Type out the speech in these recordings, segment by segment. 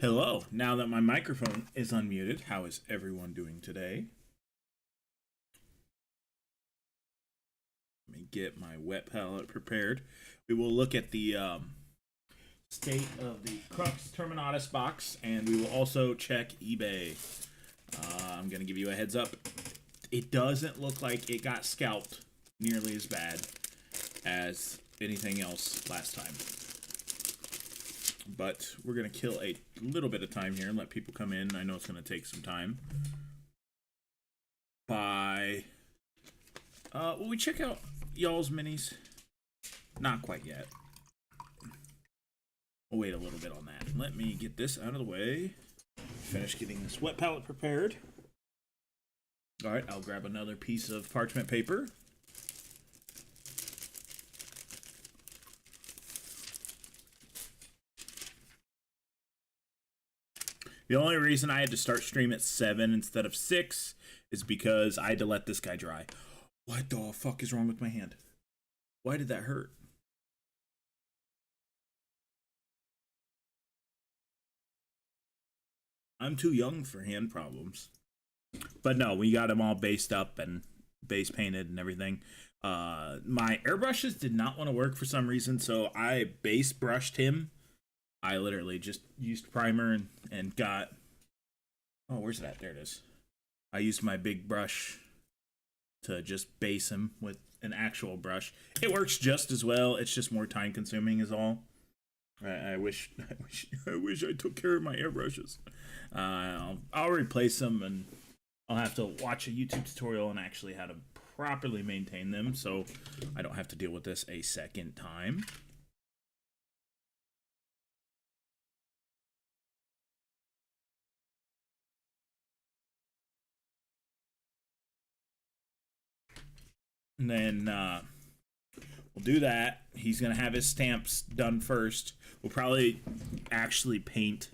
Hello, now that my microphone is unmuted, how is everyone doing today? Let me get my wet palette prepared. We will look at the state of the Crux Terminatus box, and we will also check eBay. I'm going to give you a heads up. It doesn't look like it got scalped nearly as bad as anything else last time. But we're going to kill a little bit of time here and let people come in. I know it's going to take some time. Will we check out y'all's minis? Not quite yet. We'll wait a little bit on that. Let me get this out of the way. Finish getting this wet palette prepared. Alright, I'll grab another piece of parchment paper. The only reason I had to start stream at 7 instead of 6 is because I had to let this guy dry. What the fuck is wrong with my hand? Why did that hurt? I'm too young for hand problems. But no, we got him all based up and base painted and everything. My airbrushes did not want to work for some reason, so I base brushed him. I literally just used primer and got... Oh, where's that? There it is. I used my big brush to just base him with an actual brush. It works just as well. It's just more time consuming is all. I wish I took care of my airbrushes. I'll replace them, and I'll have to watch a YouTube tutorial on actually how to properly maintain them, so I don't have to deal with this a second time. And then we'll do that. He's going to have his stamps done first. We'll probably actually paint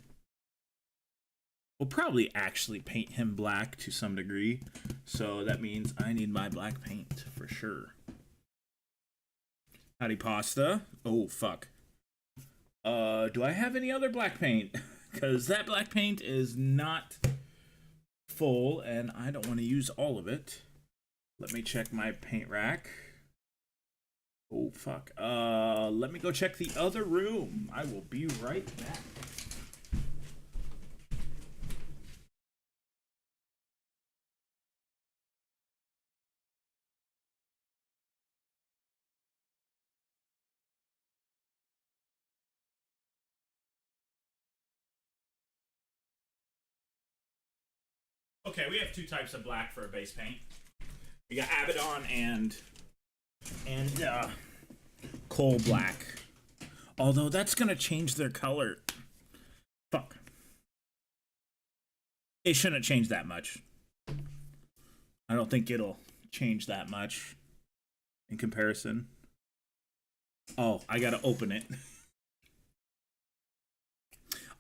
him black to some degree. So that means I need my black paint for sure. Howdy pasta. Oh, fuck. Do I have any other black paint? Because that black paint is not full, and I don't want to use all of it. Let me check my paint rack. Oh, fuck. Let me go check the other room. I will be right back. Okay, we have two types of black for a base paint. We got Abaddon and coal black. Although that's gonna change their color. Fuck. It shouldn't change that much. I don't think it'll change that much in comparison. Oh, I gotta open it.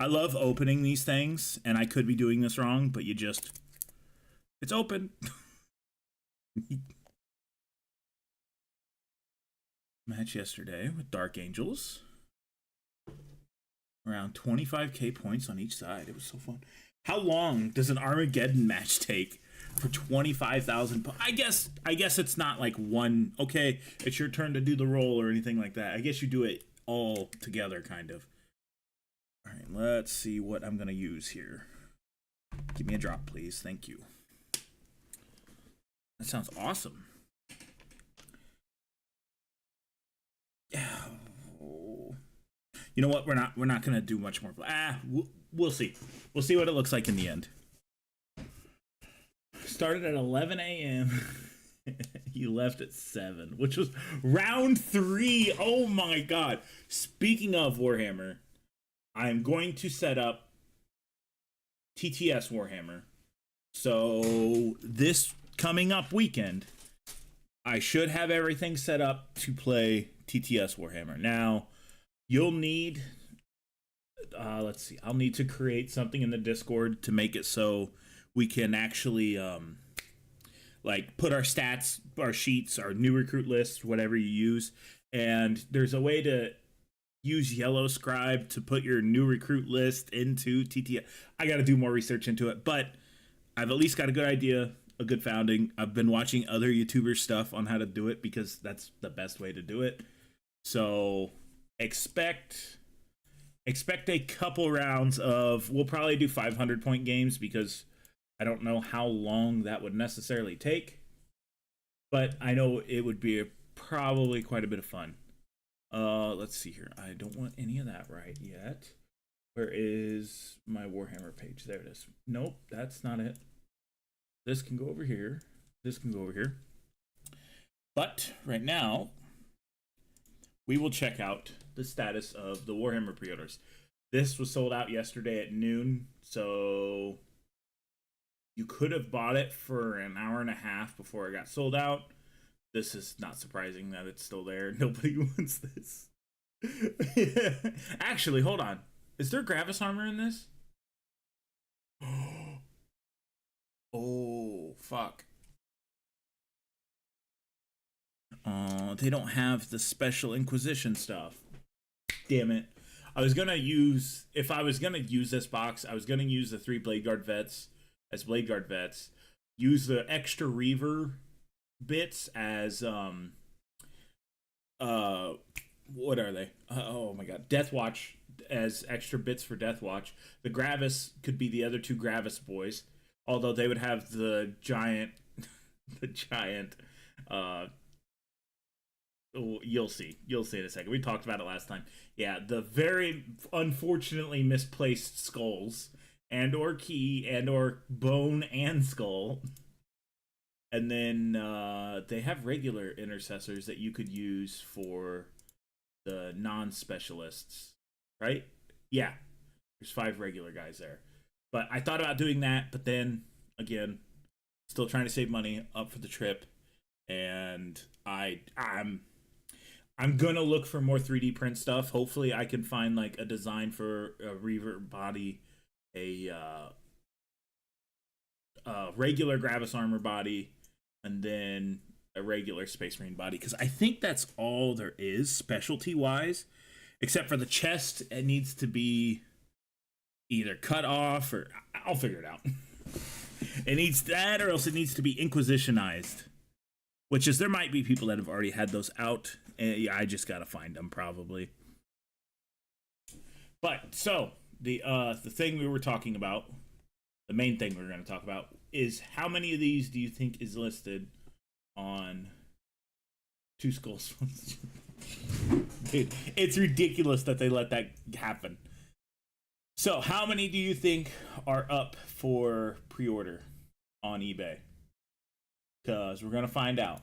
I love opening these things, and I could be doing this wrong, but it's open. Match yesterday with Dark Angels. Around 25k points on each side. It was so fun. How long does an Armageddon match take for 25,000? I guess it's not like one. Okay, it's your turn to do the roll or anything like that. I guess you do it all together, kind of. All right, let's see what I'm gonna use here. Give me a drop, please. Thank you. That sounds awesome. You know what? We're not gonna do much more. We'll see. We'll see what it looks like in the end. Started at 11 a.m. You left at 7, which was round 3. Oh my god! Speaking of Warhammer, I'm going to set up TTS Warhammer. So this coming up weekend, I should have everything set up to play TTS Warhammer. Now, you'll need, let's see, I'll need to create something in the Discord to make it so we can actually, like, put our stats, our sheets, our new recruit lists, whatever you use. And there's a way to use Yellow Scribe to put your new recruit list into TTS. I got to do more research into it, but I've at least got a good idea, a good founding. I've been watching other YouTubers stuff on how to do it because that's the best way to do it. So expect a couple rounds of, we'll probably do 500-point games because I don't know how long that would necessarily take, but I know it would be probably quite a bit of fun. Let's see here. I don't want any of that right yet. Where is my Warhammer page? There it is. Nope, that's not it. This can go over here. This can go over here. But right now, we will check out the status of the Warhammer pre-orders. This was sold out yesterday at noon, so you could have bought it for an hour and a half before it got sold out. This is not surprising that it's still there. Nobody wants this. Actually, hold on. Is there Gravis armor in this? Oh, fuck. They don't have the special Inquisition stuff. Damn it. I was gonna use, if I was gonna use this box, I was gonna use the 3 Blade Guard vets as Blade Guard vets. Use the extra Reaver bits as what are they? Oh my god, Deathwatch as extra bits for Deathwatch. The Gravis could be the other 2 Gravis boys, although they would have the giant you'll see in a second. We talked about it last time. Yeah, the very unfortunately misplaced skulls and or key and or bone and skull. And then they have regular intercessors that you could use for the non-specialists, right? Yeah, there's 5 regular guys there. But I thought about doing that, but then, again, still trying to save money up for the trip. And I'm gonna look for more 3D print stuff. Hopefully I can find like a design for a Reaver body, a regular Gravis armor body, and then a regular Space Marine body, because I think that's all there is specialty wise, except for the chest. It needs to be either cut off, or I'll figure it out. It needs that, or else it needs to be Inquisitionized, which is, there might be people that have already had those out, and yeah, I just gotta find them probably. But so the thing we were talking about, the main thing we're going to talk about, is how many of these do you think is listed on Two Skulls? Dude, it's ridiculous that they let that happen. So how many do you think are up for pre-order on eBay? Because we're going to find out.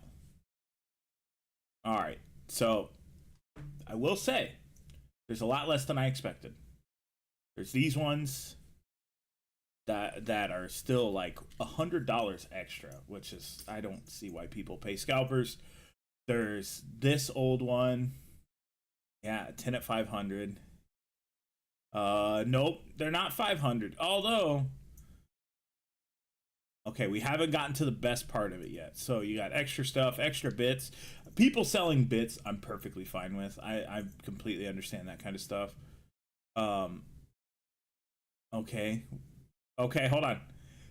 All right, so I will say there's a lot less than I expected. There's these ones that are still like $100 extra, which is, I don't see why people pay scalpers. There's this old one, yeah, 10 at 500. Nope, they're not 500. Although, okay, we haven't gotten to the best part of it yet. So you got extra stuff, extra bits. People selling bits, I'm perfectly fine with. I completely understand that kind of stuff. Okay, hold on.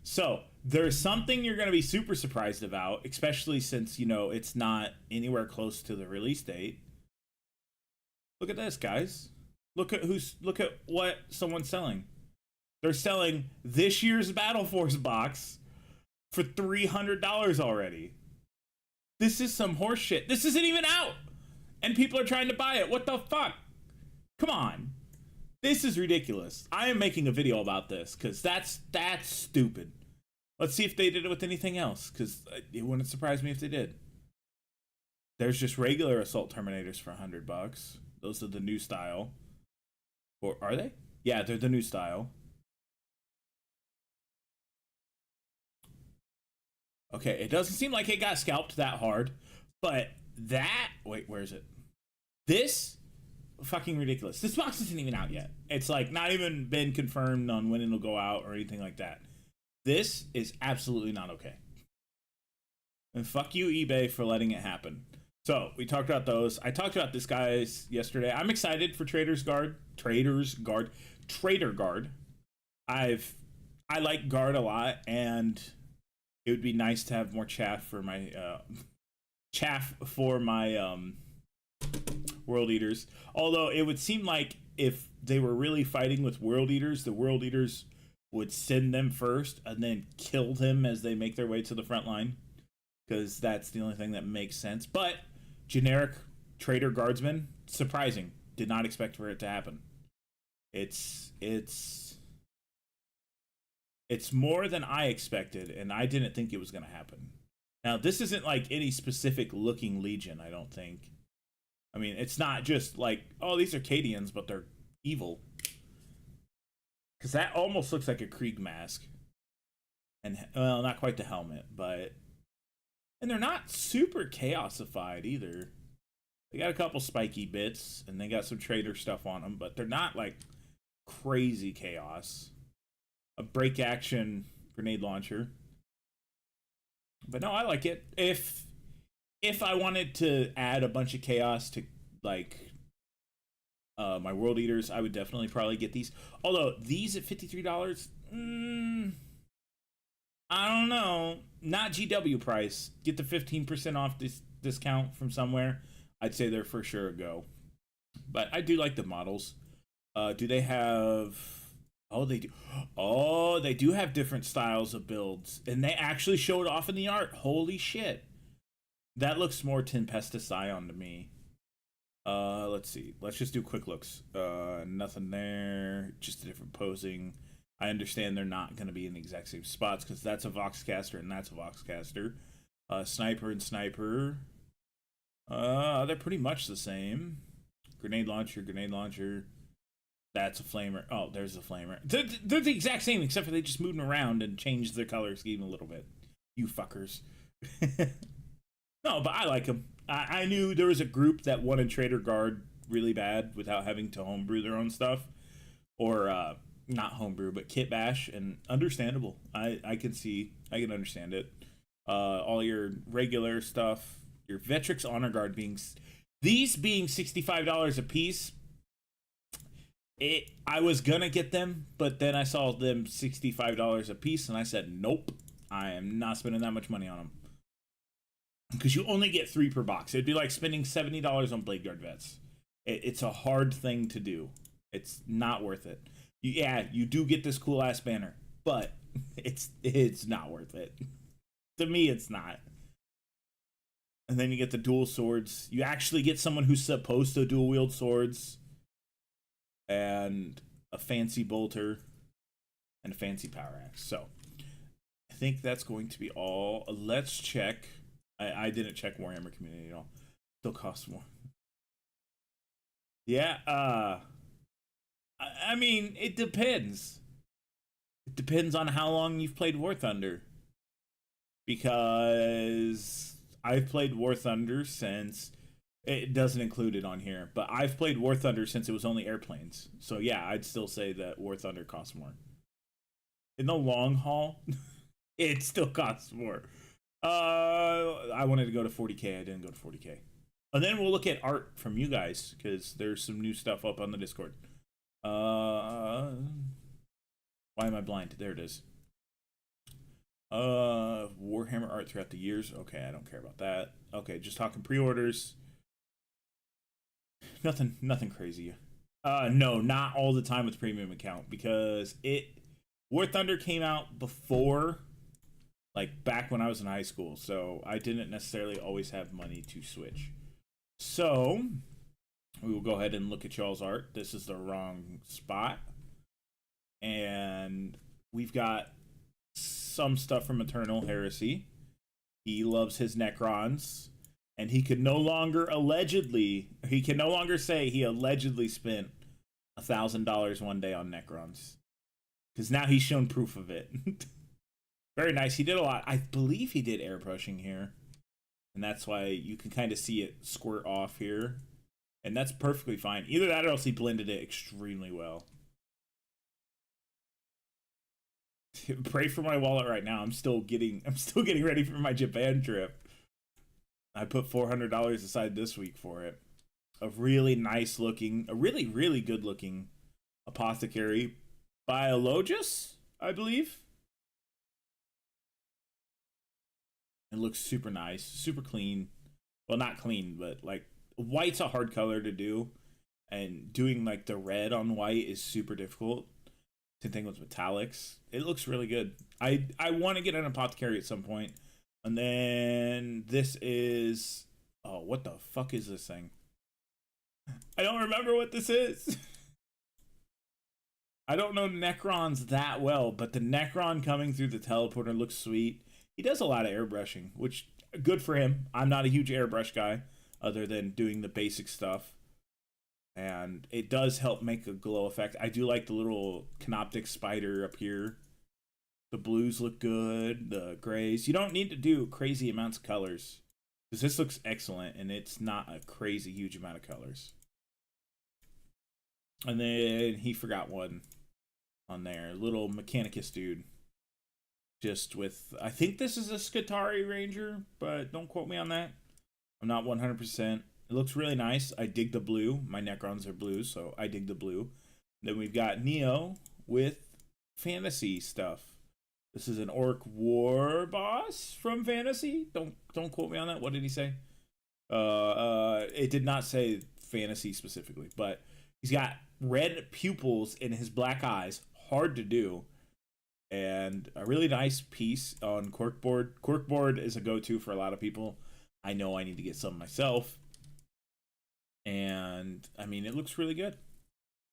So there's something you're going to be super surprised about, especially since, you know, it's not anywhere close to the release date. Look at this, guys. Look at what someone's selling. They're selling this year's Battle Force box for $300 already. This is some horse shit. This isn't even out, and people are trying to buy it. What the fuck? Come on. This is ridiculous. I am making a video about this because that's stupid. Let's see if they did it with anything else, because it wouldn't surprise me if they did. There's just regular Assault Terminators for $100. Those are the new style. Or are they? Yeah, they're the new style. Okay, it doesn't seem like it got scalped that hard, but that... Wait, where is it? This... Fucking ridiculous. This box isn't even out yet. It's like not even been confirmed on when it'll go out or anything like that. This is absolutely not okay. And fuck you, eBay, for letting it happen. So we talked about those. I talked about this guy's yesterday. I'm excited for Trader Guard. I like Guard a lot, and it would be nice to have more chaff for my World Eaters. Although it would seem like if they were really fighting with World Eaters, the World Eaters would send them first and then kill them as they make their way to the front line, because that's the only thing that makes sense. But generic Trader Guardsman, surprising. Did not expect for it to happen. It's more than I expected, and I didn't think it was going to happen. Now, this isn't like any specific looking Legion, I don't think. I mean, it's not just like, oh, these are Cadians, but they're evil. Because that almost looks like a Krieg mask. And, well, not quite the helmet, but... And they're not super chaosified either. They got a couple spiky bits, and they got some trader stuff on them, but they're not, like, crazy chaos. A break action grenade launcher. But no, I like it. If I wanted to add a bunch of chaos to, like, my World Eaters, I would definitely probably get these. Although, these at $53, I don't know. Not GW price. Get the 15% off this discount from somewhere. I'd say they're for sure a go. But I do like the models. Do they have... Oh, they do. Oh, they do have different styles of builds. And they actually showed off in the art. Holy shit. That looks more Tempesta Scion to me. Let's see. Let's just do quick looks. Nothing there. Just a different posing. I understand they're not going to be in the exact same spots because that's a Voxcaster and that's a Voxcaster. Sniper and Sniper. They're pretty much the same. Grenade launcher. That's a flamer. Oh, there's a flamer. They're the exact same, except for they just moved around and changed the color scheme a little bit. You fuckers. No, but I like them. I knew there was a group that wanted Trader Guard really bad without having to homebrew their own stuff. Or, not homebrew, but kit bash, and understandable. I can understand it. All your regular stuff, your Vetrix Honor Guard these being $65 a piece. I was gonna get them, but then I saw them $65 a piece, and I said, nope, I am not spending that much money on them. Because you only get 3 per box. It'd be like spending $70 on Blade Guard Vets. It's a hard thing to do. It's not worth it. Yeah, you do get this cool ass banner, but it's not worth it. To me, it's not. And then you get the dual swords. You actually get someone who's supposed to dual wield swords, and a fancy bolter, and a fancy power axe. So I think that's going to be all. Let's check. I didn't check Warhammer community at all. Still costs more. Yeah. I mean, it depends. It depends on how long you've played War Thunder. Because I've played War Thunder since... It doesn't include it on here, but I've played War Thunder since it was only airplanes. So yeah, I'd still say that War Thunder costs more. In the long haul, it still costs more. I wanted to go to 40k. I didn't go to 40k. And then we'll look at art from you guys, because there's some new stuff up on the Discord. Why am I blind? There it is. Warhammer art throughout the years. Okay, I don't care about that. Okay, just talking pre-orders. Nothing crazy. No, not all the time with premium account, because War Thunder came out before, like, back when I was in high school, so I didn't necessarily always have money to switch. So we will go ahead and look at y'all's art. This is the wrong spot. And we've got some stuff from Eternal Heresy. He loves his Necrons. And he can no longer say he allegedly spent $1,000 one day on Necrons. Because now he's shown proof of it. Very nice. He did a lot. I believe he did airbrushing here. And that's why you can kind of see it squirt off here. And that's perfectly fine. Either that or else he blended it extremely well. Pray for my wallet right now. I'm still getting ready for my Japan trip. I put $400 aside this week for it. A really nice looking, a really, really good looking apothecary biologist, I believe. It looks super nice, super clean. Well, not clean, but like white's a hard color to do, and doing like the red on white is super difficult. Same thing with metallics. It looks really good. I want to get an apothecary at some point. And then this is, oh, what the fuck is this thing? I don't remember what this is. I don't know Necrons that well, but the Necron coming through the teleporter looks sweet. He does a lot of airbrushing, which good for him. I'm not a huge airbrush guy, other than doing the basic stuff. And it does help make a glow effect. I do like the little canoptic spider up here. The blues look good, the grays. You don't need to do crazy amounts of colors, because this looks excellent, and it's not a crazy huge amount of colors. And then he forgot one on there. Little Mechanicus dude. Just with, I think this is a Skitarii Ranger, but don't quote me on that. I'm not 100%. It looks really nice. I dig the blue. My Necrons are blue, so I dig the blue. Then we've got Neo with fantasy stuff. This is an orc war boss from fantasy. Don't quote me on that. What did he say? It did not say fantasy specifically, but he's got red pupils in his black eyes. Hard to do. And a really nice piece on corkboard. Corkboard is a go-to for a lot of people. I know I need to get some myself. And, I mean, it looks really good.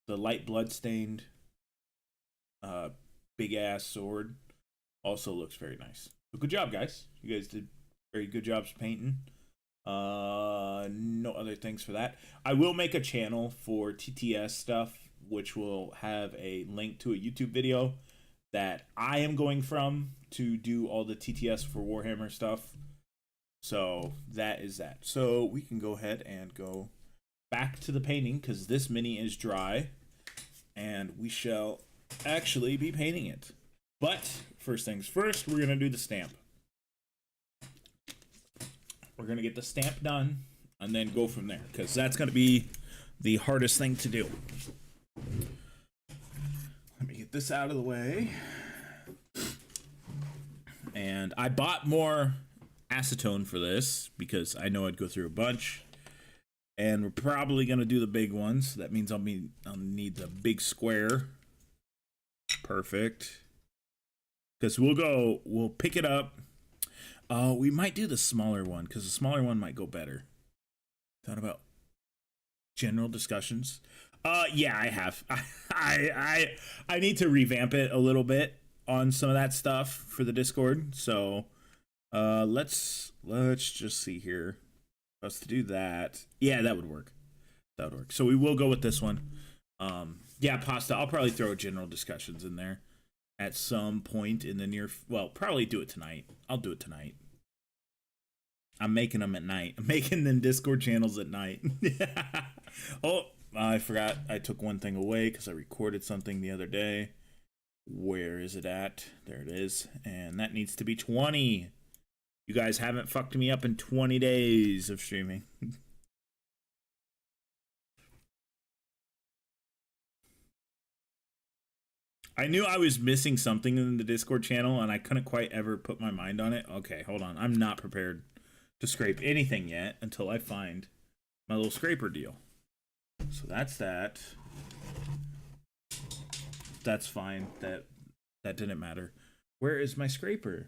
The light blood-stained big-ass sword also looks very nice. But good job, guys. You guys did very good jobs painting. No other things for that. I will make a channel for TTS stuff, which will have a link to a YouTube video that I am going from to do all the TTS for Warhammer stuff. So that is that. So we can go ahead and go back to the painting, because this mini is dry and we shall actually be painting it. But first things first, we're going to do the stamp. We're going to get the stamp done and then go from there, because that's going to be the hardest thing to do. Let me get this out of the way. And I bought more acetone for this because I know I'd go through a bunch. And we're probably going to do the big ones. That means I'll need the big square. Perfect. Because we'll pick it up. We might do the smaller one, because the smaller one might go better. Thought about general discussions. Yeah, I have. I need to revamp it a little bit on some of that stuff for the Discord. So, let's just see here. For us to do that. Yeah, that would work. That would work. So we will go with this one. Yeah, pasta. I'll probably throw general discussions in there at some point in the near. Well, probably do it tonight. I'll do it tonight. I'm making them at night. I'm making them Discord channels at night. Oh, I forgot. I took one thing away because I recorded something the other day. Where is it at? There it is. And that needs to be 20. You guys haven't fucked me up in 20 days of streaming. I knew I was missing something in the Discord channel, and I couldn't quite ever put my mind on it. Okay, hold on. I'm not prepared to scrape anything yet until I find my little scraper deal. So that's that. That's fine. That didn't matter. Where is my scraper?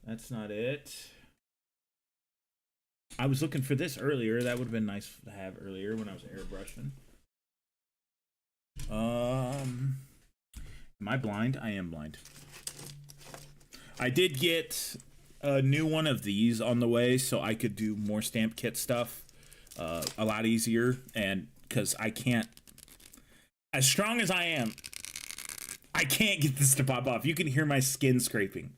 That's not it. I was looking for this earlier. That would have been nice to have earlier when I was airbrushing. Am I blind? I am blind. I did get a new one of these on the way, so I could do more stamp kit stuff a lot easier. And because I can't, as strong as I am, I can't get this to pop off. You can hear my skin scraping.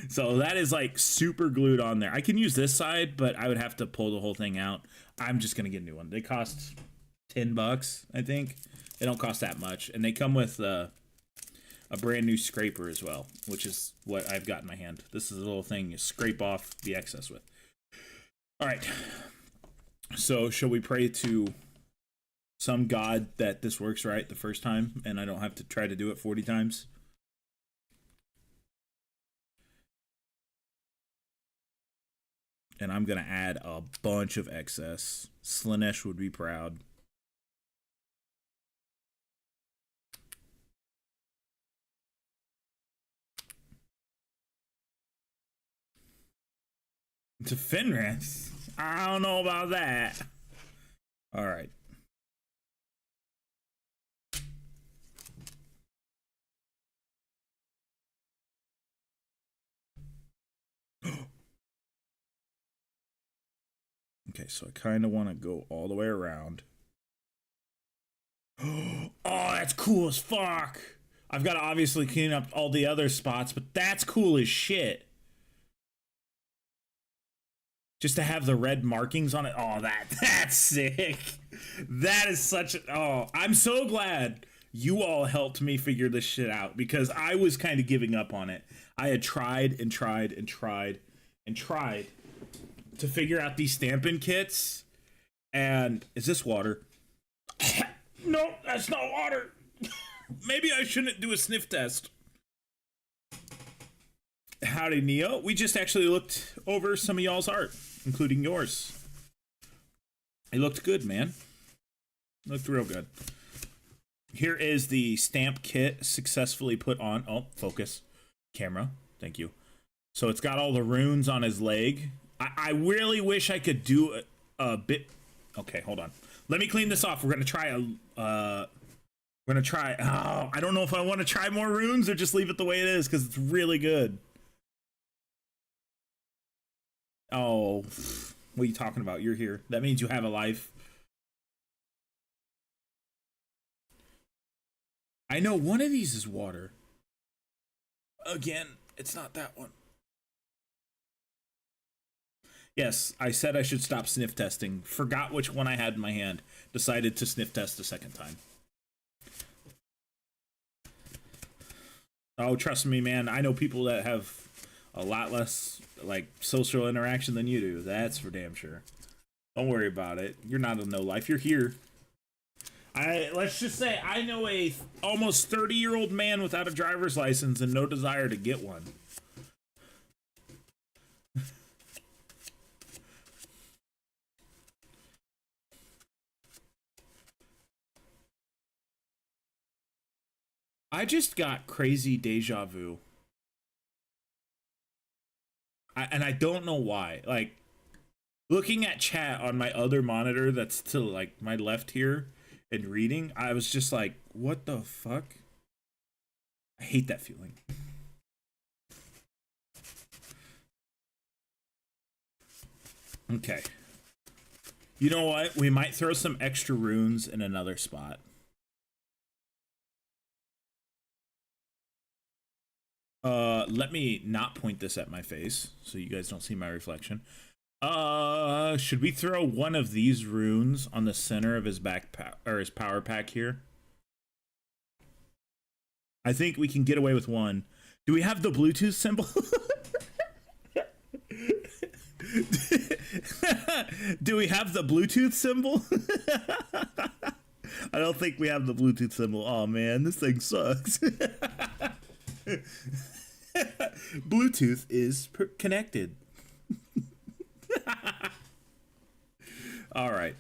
So that is like super glued on there. I can use this side, but I would have to pull the whole thing out. I'm just going to get a new one. They cost $10, I think. They don't cost that much. And they come with a brand new scraper as well, which is what I've got in my hand. This is a little thing you scrape off the excess with. All right. So shall we pray to some god that this works right the first time and I don't have to try to do it 40 times? And I'm going to add a bunch of excess. Slanesh would be proud. To Fenris? I don't know about that. All right. Okay, so I kind of want to go all the way around. Oh, that's cool as fuck. I've got to obviously clean up all the other spots, but that's cool as shit. Just to have the red markings on it. Oh, that's sick. That is such a... Oh, I'm so glad you all helped me figure this shit out because I was kind of giving up on it. I had tried and tried and tried and tried to figure out these stamping kits. And is this water? No, that's not water. Maybe I shouldn't do a sniff test. Howdy, Neo. We just actually looked over some of y'all's art, including yours. It looked good, man. It looked real good. Here is the stamp kit successfully put on. Oh, focus. Camera. Thank you. So it's got all the runes on his leg. I really wish I could do a bit. Okay, hold on. Let me clean this off. We're going to try a... we're going to try... Oh, I don't know if I want to try more runes or just leave it the way it is because it's really good. Oh, what are you talking about? You're here. That means you have a life. I know one of these is water. Again, it's not that one. Yes, I said I should stop sniff testing. Forgot which one I had in my hand. Decided to sniff test a second time. Oh, trust me, man. I know people that have a lot less like social interaction than you do. That's for damn sure. Don't worry about it. You're not a no life. You're here. Let's just say I know a almost 30-year-old man without a driver's license and no desire to get one. I just got crazy deja vu. And I don't know why. Like, looking at chat on my other monitor that's to, like, my left here and reading, I was just like, what the fuck? I hate that feeling. Okay. You know what? We might throw some extra runes in another spot. Let me not point this at my face so you guys don't see my reflection. Should we throw one of these runes on the center of his backpack or his power pack here? I think we can get away with one. Do we have the Bluetooth symbol? Do we have the Bluetooth symbol? I don't think we have the Bluetooth symbol. Oh man, this thing sucks. Bluetooth is connected. All right.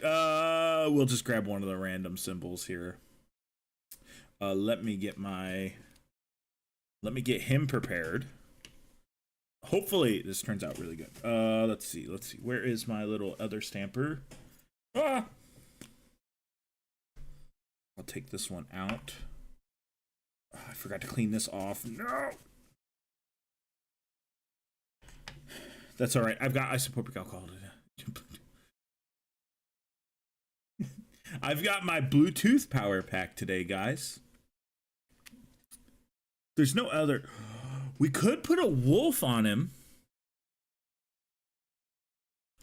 We'll just grab one of the random symbols here. Let me get him prepared. Hopefully this turns out really good. Let's see. Where is my little other stamper? Ah! I'll take this one out. Oh, I forgot to clean this off. No! That's all right. I've got isopropyl alcohol today. I've got my Bluetooth power pack today, guys. There's no other. We could put a wolf on him.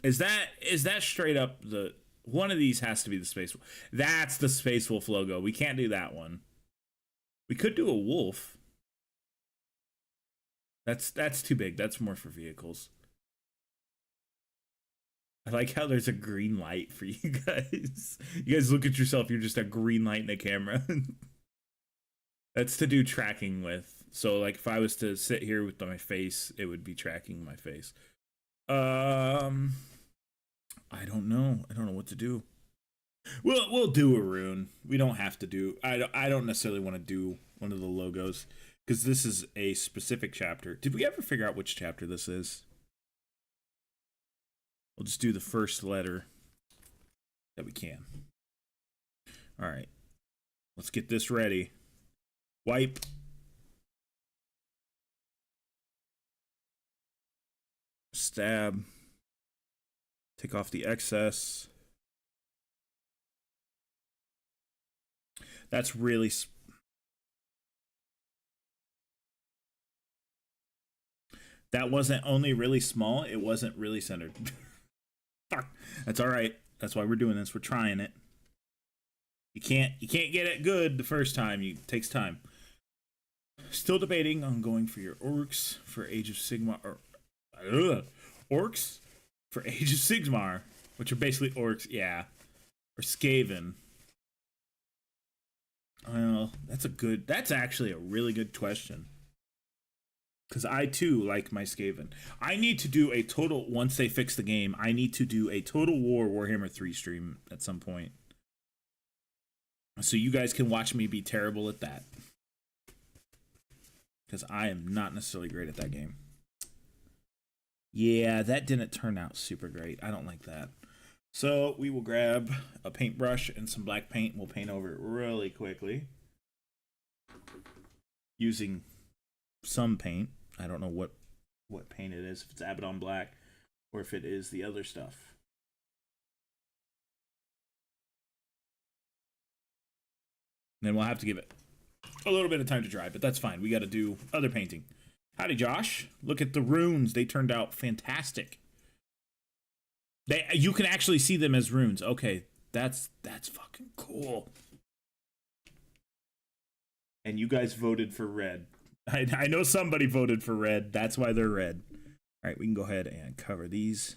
Is that straight up the one of these has to be the Space Wolf. That's the Space Wolf logo. We can't do that one. We could do a wolf. That's too big. That's more for vehicles. I like how there's a green light for you guys. You guys look at yourself, you're just a green light in a camera. That's to do tracking with. So like if I was to sit here with my face, it would be tracking my face. I don't know. I don't know what to do. We'll do a rune. We don't have to do. I don't necessarily want to do one of the logos because this is a specific chapter. Did we ever figure out which chapter this is? We'll just do the first letter that we can. All right. Let's get this ready. Wipe. Stab. Take off the excess. That's really... That wasn't only really small, it wasn't really centered. That's all right. That's why we're doing this. We're trying it. You can't get it good the first time. It takes time. Still debating on going for your orcs for Age of Sigmar, or orcs for Age of Sigmar, which are basically orcs, yeah, or Skaven. Well, that's actually a really good question. Because I too like my Skaven. I need to do a total, once they fix the game, I need to do a Total War Warhammer 3 stream at some point. So you guys can watch me be terrible at that. Because I am not necessarily great at that game. Yeah, that didn't turn out super great. I don't like that. So we will grab a paintbrush and some black paint. We'll paint over it really quickly. Using some paint. I don't know what paint it is. If it's Abaddon Black or if it is the other stuff. Then we'll have to give it a little bit of time to dry, but that's fine. We got to do other painting. Howdy, Josh. Look at the runes. They turned out fantastic. You can actually see them as runes. Okay, that's fucking cool. And you guys voted for red. I know somebody voted for red. That's why they're red. All right, we can go ahead and cover these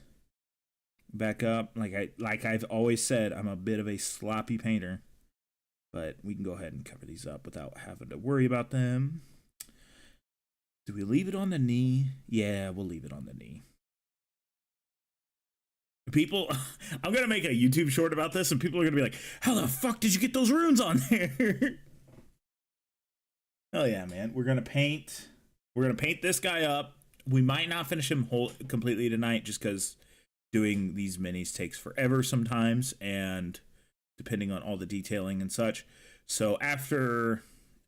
back up. Like I've always said, I'm a bit of a sloppy painter, but we can go ahead and cover these up without having to worry about them. Do we leave it on the knee? Yeah, we'll leave it on the knee. People, I'm gonna make a YouTube short about this, and people are gonna be like, "How the fuck did you get those runes on there?" Oh yeah, man. We're gonna paint this guy up. We might not finish him completely tonight just because doing these minis takes forever sometimes, and depending on all the detailing and such. So after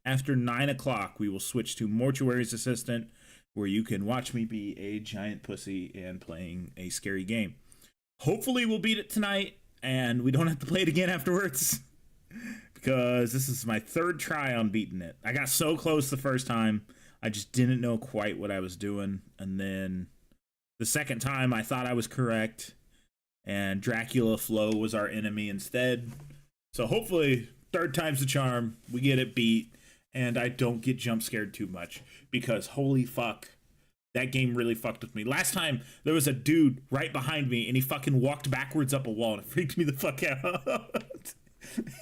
9 o'clock, we will switch to Mortuary's Assistant, where you can watch me be a giant pussy and playing a scary game. Hopefully we'll beat it tonight, and we don't have to play it again afterwards. Because this is my third try on beating it. I got so close the first time, I just didn't know quite what I was doing. And then the second time, I thought I was correct. And Dracula Flo was our enemy instead. So hopefully, third time's the charm. We get it beat. And I don't get jump scared too much. Because holy fuck, that game really fucked with me. Last time, there was a dude right behind me. And he fucking walked backwards up a wall. And it freaked me the fuck out.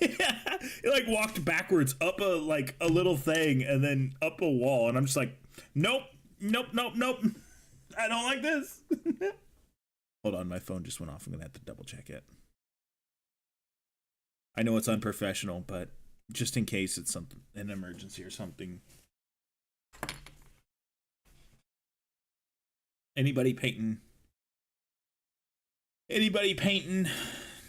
Yeah, he like walked backwards up a little thing and then up a wall, and I'm just like, nope. I don't like this. Hold on, my phone just went off. I'm gonna have to double check it. I know it's unprofessional, but just in case it's an emergency or something. Anybody painting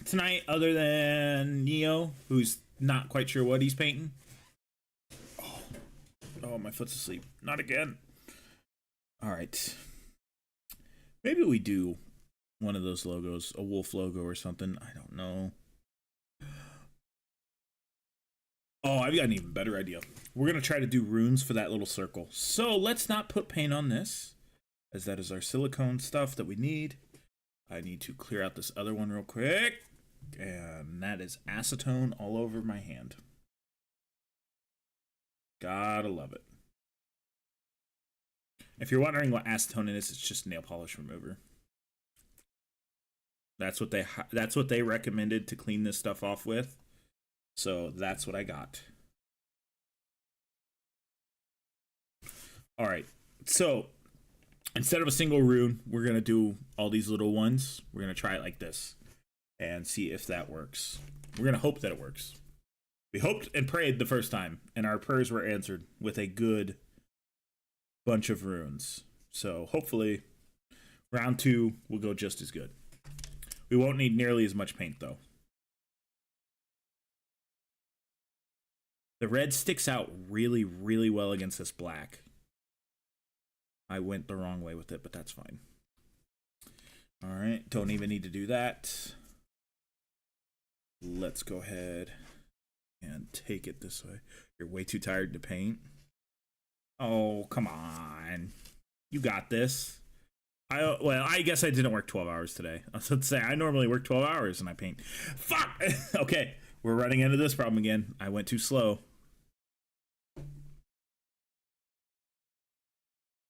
tonight other than Neo, who's not quite sure what he's painting? Oh, my foot's asleep. Not again. All right. Maybe we do one of those logos, a wolf logo or something. I don't know. Oh, I've got an even better idea. We're going to try to do runes for that little circle. So let's not put paint on this, as that is our silicone stuff that we need. I need to clear out this other one real quick. And that is acetone all over my hand. Gotta love it. If you're wondering what acetone is, it's just nail polish remover. That's what they recommended to clean this stuff off with. So that's what I got. All right. So instead of a single rune, we're going to do all these little ones. We're going to try it like this and see if that works. We're going to hope that it works. We hoped and prayed the first time, and our prayers were answered with a good bunch of runes. So hopefully round 2 will go just as good. We won't need nearly as much paint, though. The red sticks out really, really well against this black. I went the wrong way with it, but that's fine. All right, don't even need to do that. Let's go ahead and take it this way. You're way too tired to paint. Oh, come on. You got this. Well, I guess I didn't work 12 hours today. I was going to say, I normally work 12 hours and I paint. Fuck! Okay, we're running into this problem again. I went too slow.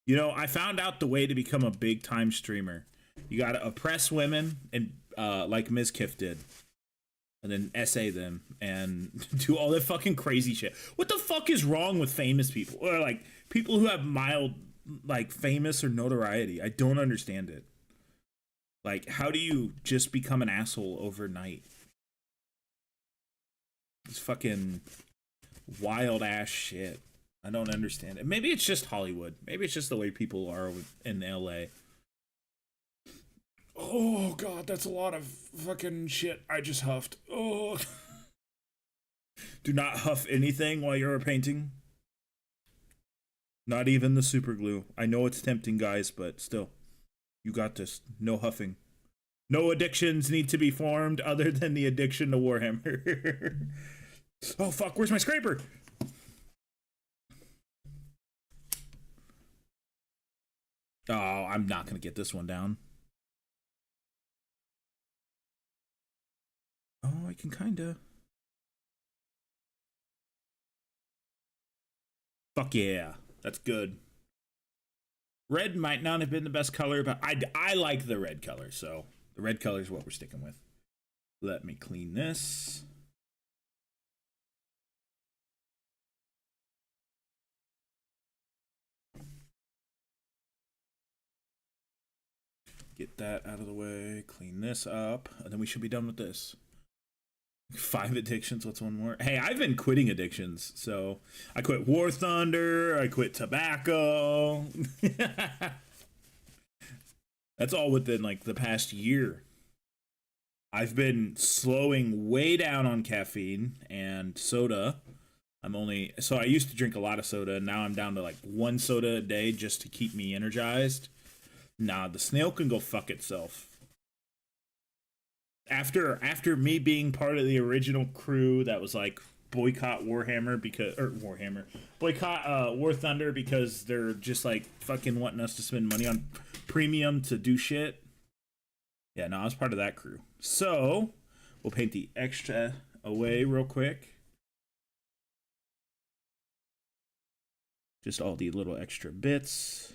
You know, I found out the way to become a big-time streamer. You gotta oppress women, and like Ms. Kiff did. And then essay them and do all that fucking crazy shit. What the fuck is wrong with famous people? Or, like, people who have mild, like, famous or notoriety? I don't understand it. Like, how do you just become an asshole overnight? It's fucking wild-ass shit. I don't understand it. Maybe it's just Hollywood. Maybe it's just the way people are in LA. Oh, God, that's a lot of fucking shit I just huffed. Oh. Do not huff anything while you're painting. Not even the super glue. I know it's tempting, guys, but still. You got this. No huffing. No addictions need to be formed other than the addiction to Warhammer. Oh, fuck, where's my scraper? Oh, I'm not going to get this one down. Oh, I can kind of. Fuck yeah. That's good. Red might not have been the best color, but I like the red color, so the red color is what we're sticking with. Let me clean this. Get that out of the way, clean this up, and then we should be done with this. 5 addictions, what's one more? Hey, I've been quitting addictions, so I quit War Thunder, I quit tobacco. That's all within, like, the past year. I've been slowing way down on caffeine and soda. So I used to drink a lot of soda, and now I'm down to, like, 1 soda a day just to keep me energized. Nah, the snail can go fuck itself. After me being part of the original crew that was like boycott Warhammer boycott War Thunder because they're just like fucking wanting us to spend money on premium to do shit. Yeah, no, I was part of that crew. So we'll paint the extra away real quick. Just all the little extra bits.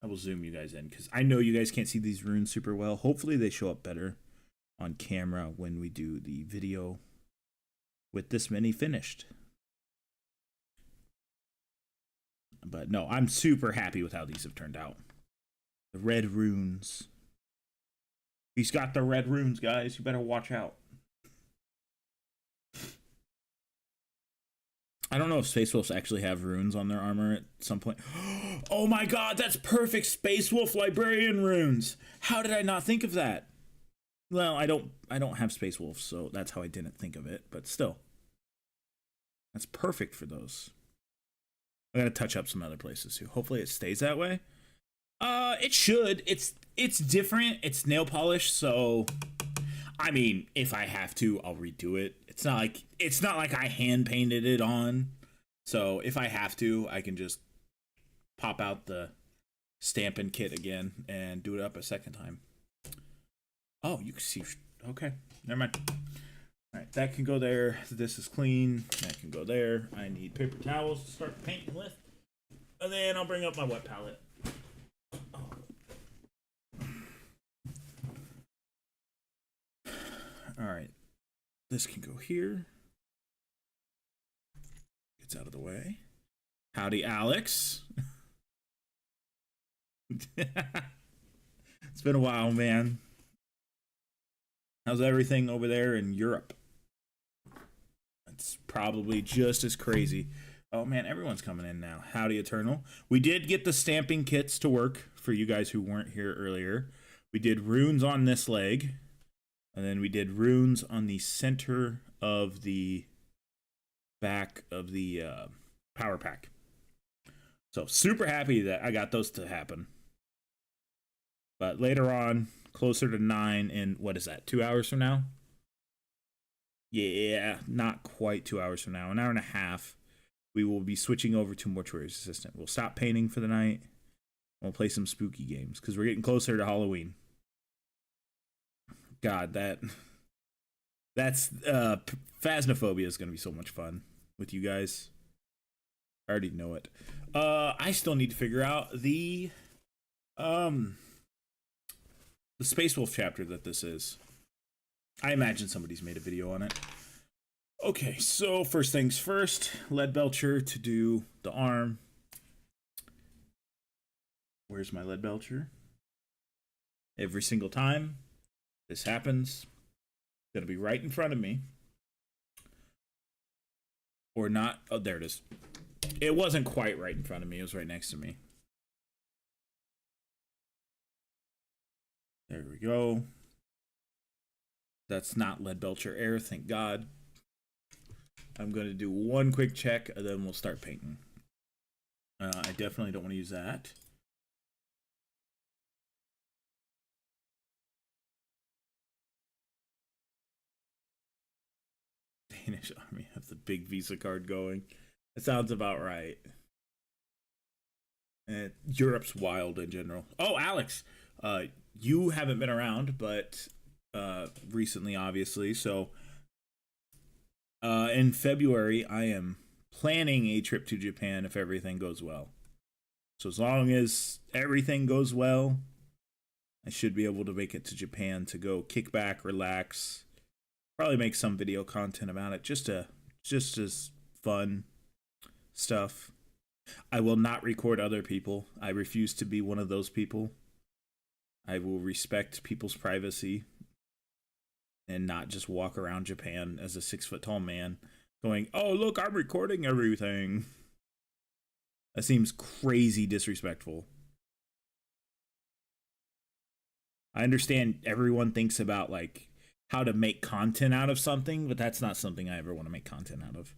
I will zoom you guys in because I know you guys can't see these runes super well. Hopefully they show up better on camera when we do the video with this many finished. But no, I'm super happy with how these have turned out. The red runes. He's got the red runes, guys. You better watch out. I don't know if Space Wolves actually have runes on their armor at some point. Oh my god, that's perfect Space Wolf Librarian runes. How did I not think of that? Well, I don't have Space Wolves, so that's how I didn't think of it, but still. That's perfect for those. I'm gonna touch up some other places too. Hopefully it stays that way. It should. It's different. It's nail polish, so I mean, if I have to, I'll redo it. It's not like I hand painted it on. So if I have to, I can just pop out the stamping kit again and do it up a second time. Oh, you can see. Okay, never mind. All right, that can go there. This is clean. That can go there. I need paper towels to start painting with. And then I'll bring up my wet palette. This can go here. Gets out of the way. Howdy, Alex. It's been a while, man. How's everything over there in Europe? It's probably just as crazy. Oh man, everyone's coming in now. Howdy, Eternal. We did get the stamping kits to work for you guys who weren't here earlier. We did runes on this leg, and then we did runes on the center of the back of the power pack. So super happy that I got those to happen. But later on, closer to 9 in, what is that, 2 hours from now? Yeah, not quite 2 hours from now, an hour and a half. We will be switching over to Mortuary's Assistant. We'll stop painting for the night. We'll play some spooky games because we're getting closer to Halloween. God, that's Phasmophobia is going to be so much fun with you guys. I already know it. I still need to figure out the Space Wolf chapter that this is. I imagine somebody's made a video on it. Okay, so first things first, lead belcher to do the arm. Where's my lead belcher? Every single time this happens, it's gonna be right in front of me. Or not. Oh, there it is. It wasn't quite right in front of me. It was right next to me. There we go. That's not lead belcher air, thank God. I'm going to do one quick check, and then we'll start painting. I definitely don't want to use that. Danish army have the big Visa card going. That sounds about right. And Europe's wild in general. Oh, Alex, you haven't been around, but recently, obviously. So in February, I am planning a trip to Japan if everything goes well. So as long as everything goes well, I should be able to make it to Japan to go kick back, relax, probably make some video content about it, just as fun stuff. I will not record other people. I refuse to be one of those people. I will respect people's privacy and not just walk around Japan as a 6-foot-tall man going, oh, look, I'm recording everything. That seems crazy disrespectful. I understand everyone thinks about, like, how to make content out of something, but that's not something I ever want to make content out of.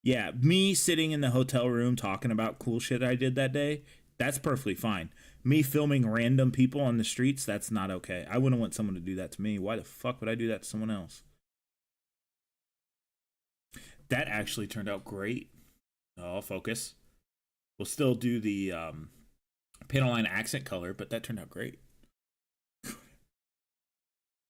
Yeah, me sitting in the hotel room talking about cool shit I did that day, that's perfectly fine. Me filming random people on the streets, that's not okay. I wouldn't want someone to do that to me. Why the fuck would I do that to someone else? That actually turned out great. Oh, focus. We'll still do the panel line accent color, but that turned out great.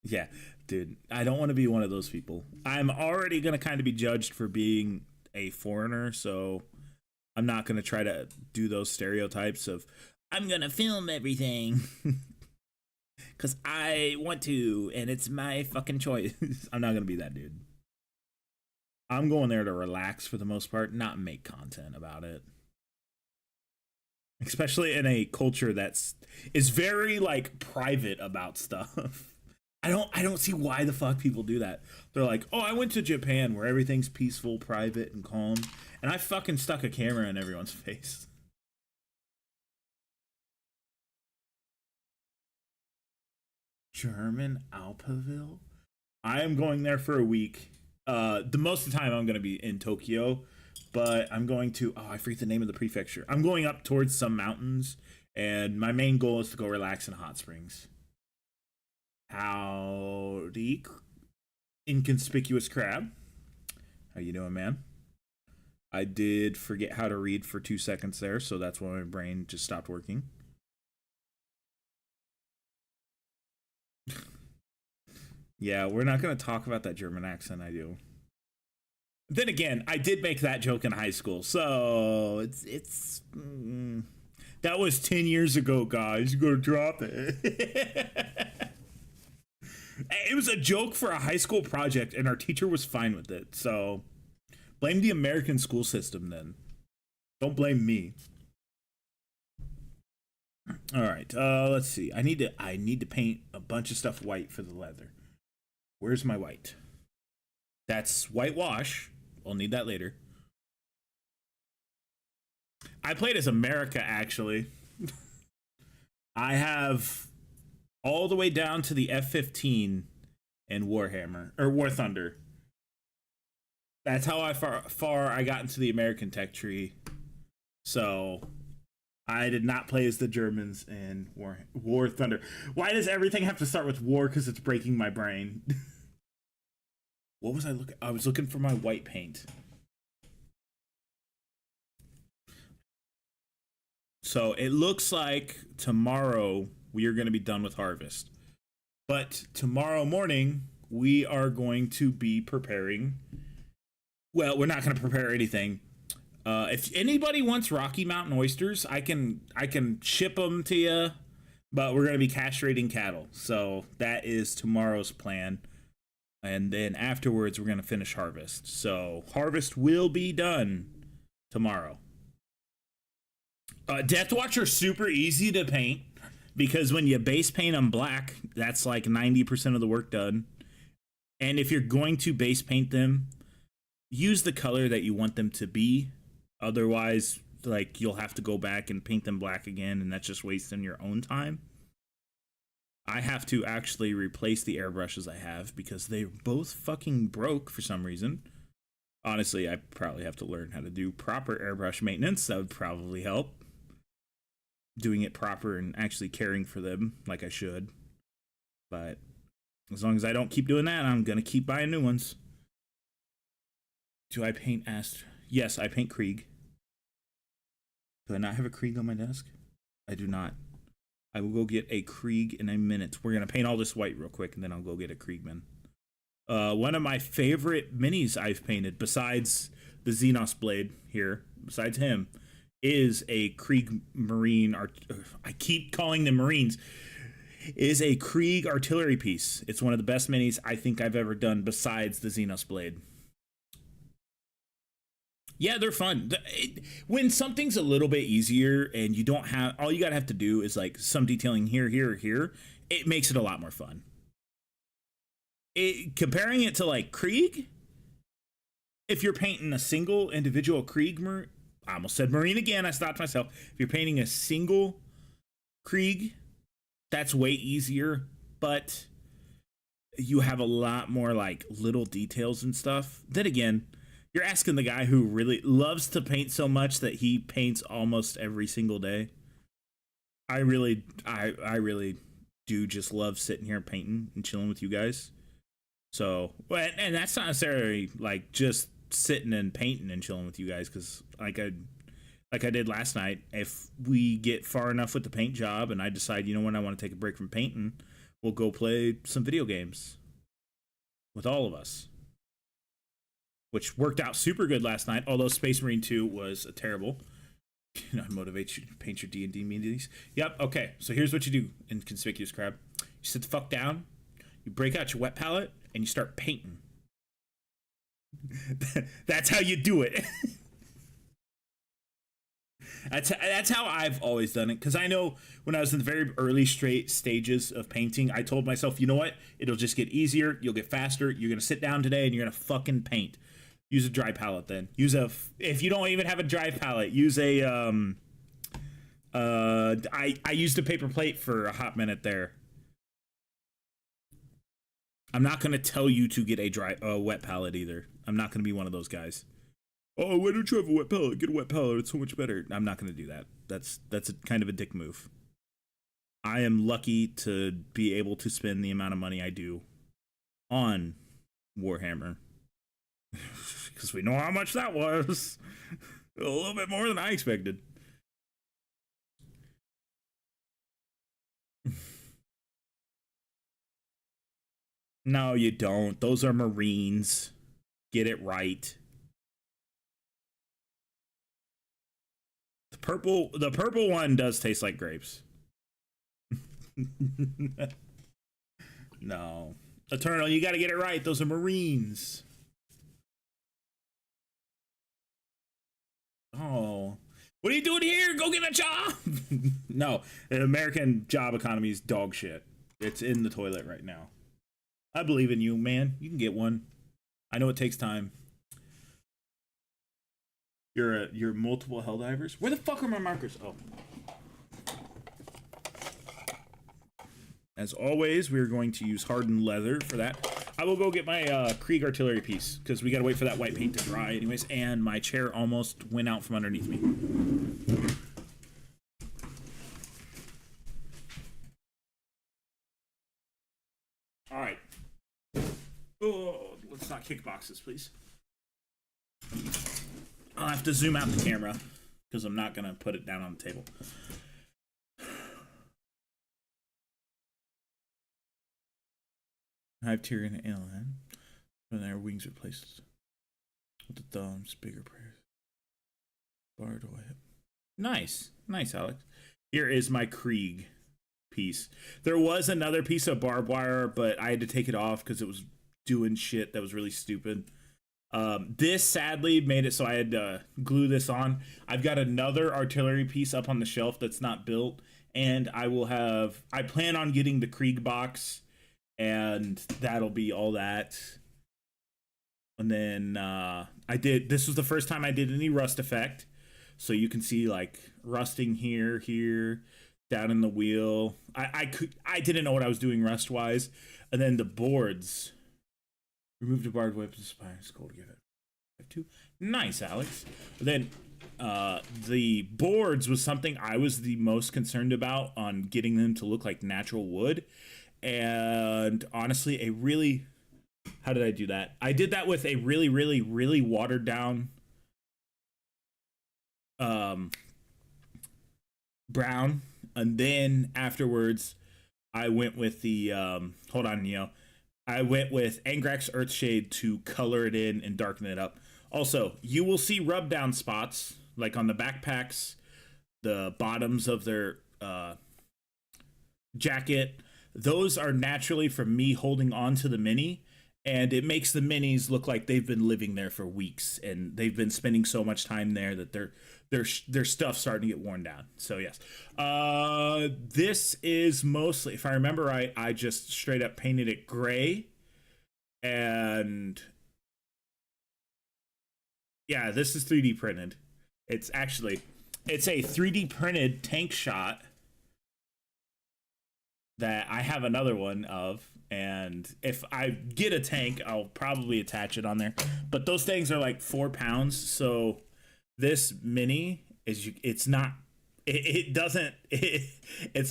Yeah, dude, I don't want to be one of those people. I'm already going to kind of be judged for being a foreigner, so I'm not going to try to do those stereotypes of, I'm going to film everything because I want to, and it's my fucking choice. I'm not going to be that dude. I'm going there to relax for the most part, not make content about it. Especially in a culture is very, like, private about stuff. I don't see why the fuck people do that. They're like, oh, I went to Japan where everything's peaceful, private, and calm, and I fucking stuck a camera in everyone's face. German Alphaville? I am going there for a week. The most of the time I'm going to be in Tokyo, but I'm going to, I forget the name of the prefecture. I'm going up towards some mountains, and my main goal is to go relax in hot springs. Howdy, inconspicuous crab. How you doing, man? I did forget how to read for 2 seconds there, so that's why my brain just stopped working. Yeah, we're not going to talk about that German accent I do. Then again, I did make that joke in high school, so it's that was 10 years ago, guys. You gotta drop it. It was a joke for a high school project, and our teacher was fine with it. So blame the American school system then. Don't blame me. All right, let's see. I need to paint a bunch of stuff white for the leather. Where's my white? That's whitewash. I'll need that later. I played as America, actually. I have all the way down to the F-15 in Warhammer, or War Thunder. That's how far I got into the American tech tree. So I did not play as the Germans in War Thunder. Why does everything have to start with war? Because it's breaking my brain. What was I looking? I was looking for my white paint. So it looks like tomorrow we are going to be done with harvest. But tomorrow morning we are going to be preparing. Well, we're not going to prepare anything. If anybody wants Rocky Mountain oysters, I can ship them to you. But we're going to be castrating cattle. So that is tomorrow's plan. And then afterwards we're going to finish harvest. So harvest will be done tomorrow. Deathwatch are super easy to paint because when you base paint them black, that's like 90% of the work done. And if you're going to base paint them, use the color that you want them to be. Otherwise, like, you'll have to go back and paint them black again, and that's just wasting your own time. I have to actually replace the airbrushes I have because they both fucking broke for some reason. Honestly, I probably have to learn how to do proper airbrush maintenance. That would probably help. Doing it proper and actually caring for them like I should. But as long as I don't keep doing that, I'm going to keep buying new ones. Do I paint Ast? Yes, I paint Krieg. Do I not have a Krieg on my desk? I do not. I will go get a Krieg in a minute. We're going to paint all this white real quick, and then I'll go get a Kriegman. One of my favorite minis I've painted, besides the Xenos blade here, besides him, is a Krieg Marine. I keep calling them Marines. Is a Krieg artillery piece. It's one of the best minis I think I've ever done besides the Xenos blade. Yeah, they're fun. When something's a little bit easier and you don't have, all you gotta have to do is like some detailing here, here, it makes it a lot more fun. Comparing it to like Krieg, if you're painting a single individual Krieg, I almost said Marine again, I stopped myself. If you're painting a single Krieg, that's way easier, but you have a lot more like little details and stuff. Then again, you're asking the guy who really loves to paint so much that he paints almost every single day. I really do just love sitting here painting and chilling with you guys. So, and that's not necessarily like just sitting and painting and chilling with you guys, because like I did last night, if we get far enough with the paint job and I decide, you know what, I want to take a break from painting, we'll go play some video games with all of us, which worked out super good last night, although Space Marine 2 was terrible. You know, motivate you to paint your D&D minis. Yep, okay, so here's what you do in Conspicuous Crab. You sit the fuck down, you break out your wet palette, and you start painting. That's how you do it. That's how I've always done it, because I know when I was in the very early stages of painting, I told myself, you know what, it'll just get easier, you'll get faster, you're going to sit down today and you're going to fucking paint. Use a dry palette then. If you don't even have a dry palette, use a, I used a paper plate for a hot minute there. I'm not going to tell you to get a wet palette either. I'm not going to be one of those guys. Oh, why don't you have a wet palette? Get a wet palette. It's so much better. I'm not going to do that. That's a kind of a dick move. I am lucky to be able to spend the amount of money I do on Warhammer. Because we know how much that was. A little bit more than I expected. No, you don't. Those are Marines. Get it right. The purple one does taste like grapes. No. Eternal, you got to get it right. Those are Marines. Oh, what are you doing here? Go get a job. No, the American job economy is dog shit. It's in the toilet right now. I believe in you, man. You can get one. I know it takes time. You're multiple Helldivers. Where the fuck are my markers? Oh. As always, we're going to use hardened leather for that. I will go get my Krieg artillery piece, because we gotta wait for that white paint to dry anyways, and my chair almost went out from underneath me. Alright. Oh, let's not kick boxes, please. I'll have to zoom out the camera, because I'm not gonna put it down on the table. Hive Tyrion and Alan. When their wings are placed with the thumbs, bigger prayers. Barbed wire. Nice. Nice, Alex. Here is my Krieg piece. There was another piece of barbed wire, but I had to take it off because it was doing shit that was really stupid. This sadly made it so I had to glue this on. I've got another artillery piece up on the shelf that's not built, and I plan on getting the Krieg box, and that'll be all that. And then this was the first time I did any rust effect, so you can see like rusting here, down in the wheel. I didn't know what I was doing rust wise. And then the boards, remove the barbed whip, spine, skull, give it 2. Nice, Alex. Then the boards was something I was the most concerned about on getting them to look like natural wood. And honestly, how did I do that? I did that with a really, really, really watered down brown. And then afterwards, I went with the, hold on, I went with Angrax Earthshade to color it in and darken it up. Also, you will see rub down spots, like on the backpacks, the bottoms of their jacket. Those are naturally from me holding on to the mini, and it makes the minis look like they've been living there for weeks, and they've been spending so much time there that their stuff's starting to get worn down. So yes, this is mostly, if I remember right, I just straight up painted it gray, and yeah, this is 3D printed. It's a 3D printed tank shot that I have another one of, and if I get a tank, I'll probably attach it on there. But those things are like 4 pounds, so this mini it's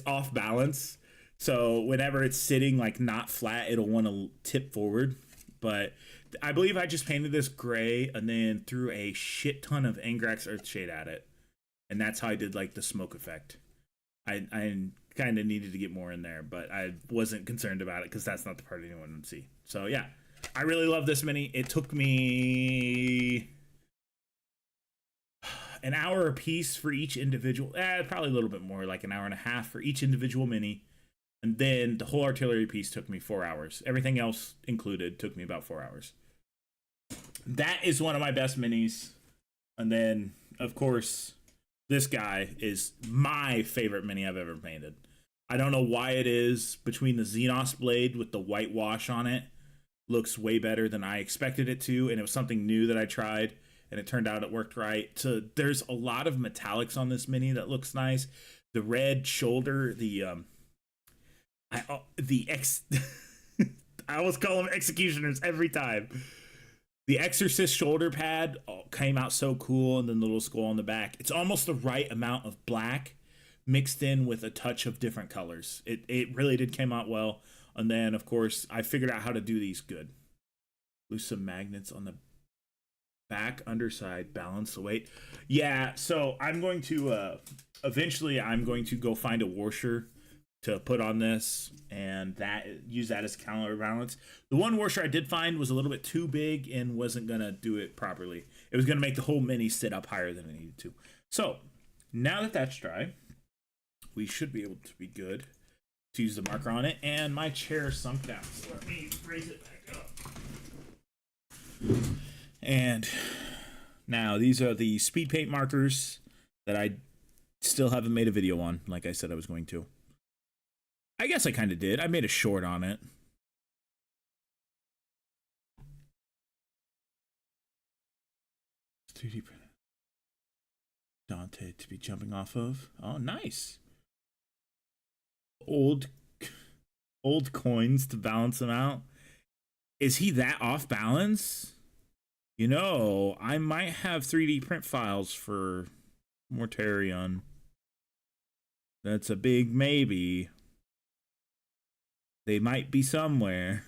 off balance. So whenever it's sitting like not flat, it'll want to tip forward. But I believe I just painted this gray and then threw a shit ton of Angrax Earthshade at it, and that's how I did like the smoke effect. I kind of needed to get more in there, but I wasn't concerned about it because that's not the part anyone would see. So yeah, I really love this mini. It took me an hour a piece for each individual, probably a little bit more, like an hour and a half for each individual mini, and then the whole artillery piece took me 4 hours. Everything else included took me about 4 hours. That is one of my best minis. And then of course this guy is my favorite mini I've ever painted. I don't know why it is. Between the Xenos blade with the white wash on it, looks way better than I expected it to, and it was something new that I tried, and it turned out it worked right. So there's a lot of metallics on this mini that looks nice. The red shoulder, I always call them executioners every time. The Exorcist shoulder pad came out so cool, and then the little skull on the back. It's almost the right amount of black mixed in with a touch of different colors. It really did come out well. And then, of course, I figured out how to do these good. Loose some magnets on the back underside, balance the weight. Yeah, so I'm going to, eventually I'm going to go find a washer to put on this, and use that as counterbalance. The one washer I did find was a little bit too big and wasn't going to do it properly. It was going to make the whole mini sit up higher than it needed to. So, now that that's dry, we should be able to be good to use the marker on it, and my chair sunk down. So let me raise it back up. And now these are the speed paint markers that I still haven't made a video on, like I said I was going to. I guess I kind of did. I made a short on it. It's 3D printed. Dante to be jumping off of. Oh, nice. Old coins to balance them out. Is he that off balance? You know, I might have 3D print files for mortuary. That's a big maybe. They might be somewhere.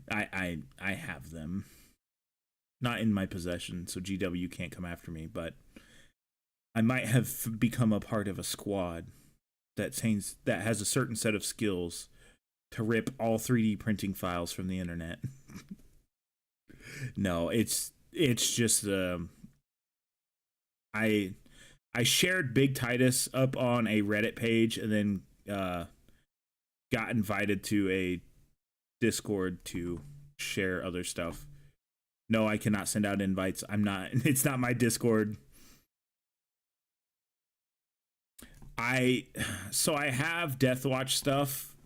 I have them. Not in my possession, so GW can't come after me, but I might have become a part of a squad that has a certain set of skills to rip all 3D printing files from the internet. No, it's just I shared Big Titus up on a Reddit page and then got invited to a Discord to share other stuff. No, I cannot send out invites. It's not my Discord. I have Deathwatch stuff.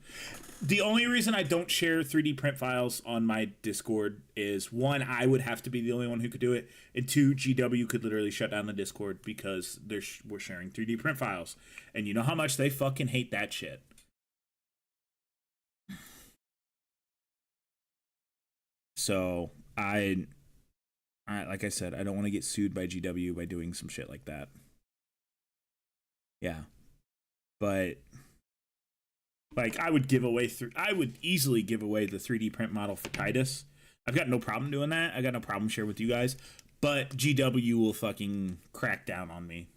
The only reason I don't share 3D print files on my Discord is, one, I would have to be the only one who could do it, and two, GW could literally shut down the Discord because we're sharing 3D print files. And you know how much they fucking hate that shit. So I like I said, I don't want to get sued by GW by doing some shit like that. Yeah. But like I would easily give away the 3D print model for Titus. I've got no problem doing that. I got no problem sharing with you guys. But GW will fucking crack down on me.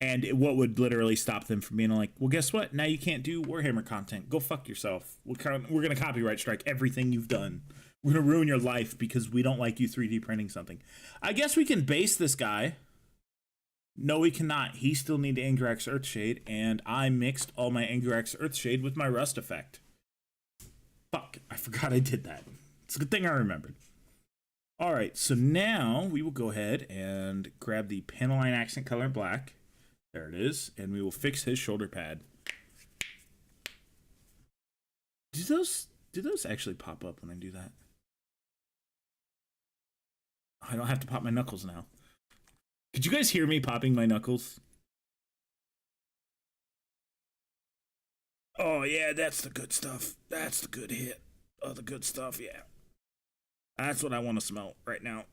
And what would literally stop them from being like, well, guess what? Now you can't do Warhammer content. Go fuck yourself. We're going to copyright strike everything you've done. We're going to ruin your life because we don't like you 3D printing something. I guess we can base this guy. No, we cannot. He still needs Angrax Earthshade, and I mixed all my Angrax Earthshade with my Rust effect. Fuck, I forgot I did that. It's a good thing I remembered. All right, so now we will go ahead and grab the Paneline Accent Color Black. There it is, and we will fix his shoulder pad. Do those actually pop up when I do that? I don't have to pop my knuckles now. Could you guys hear me popping my knuckles? Oh, yeah, that's the good stuff. That's the good hit. Oh, the good stuff, yeah. That's what I want to smell right now.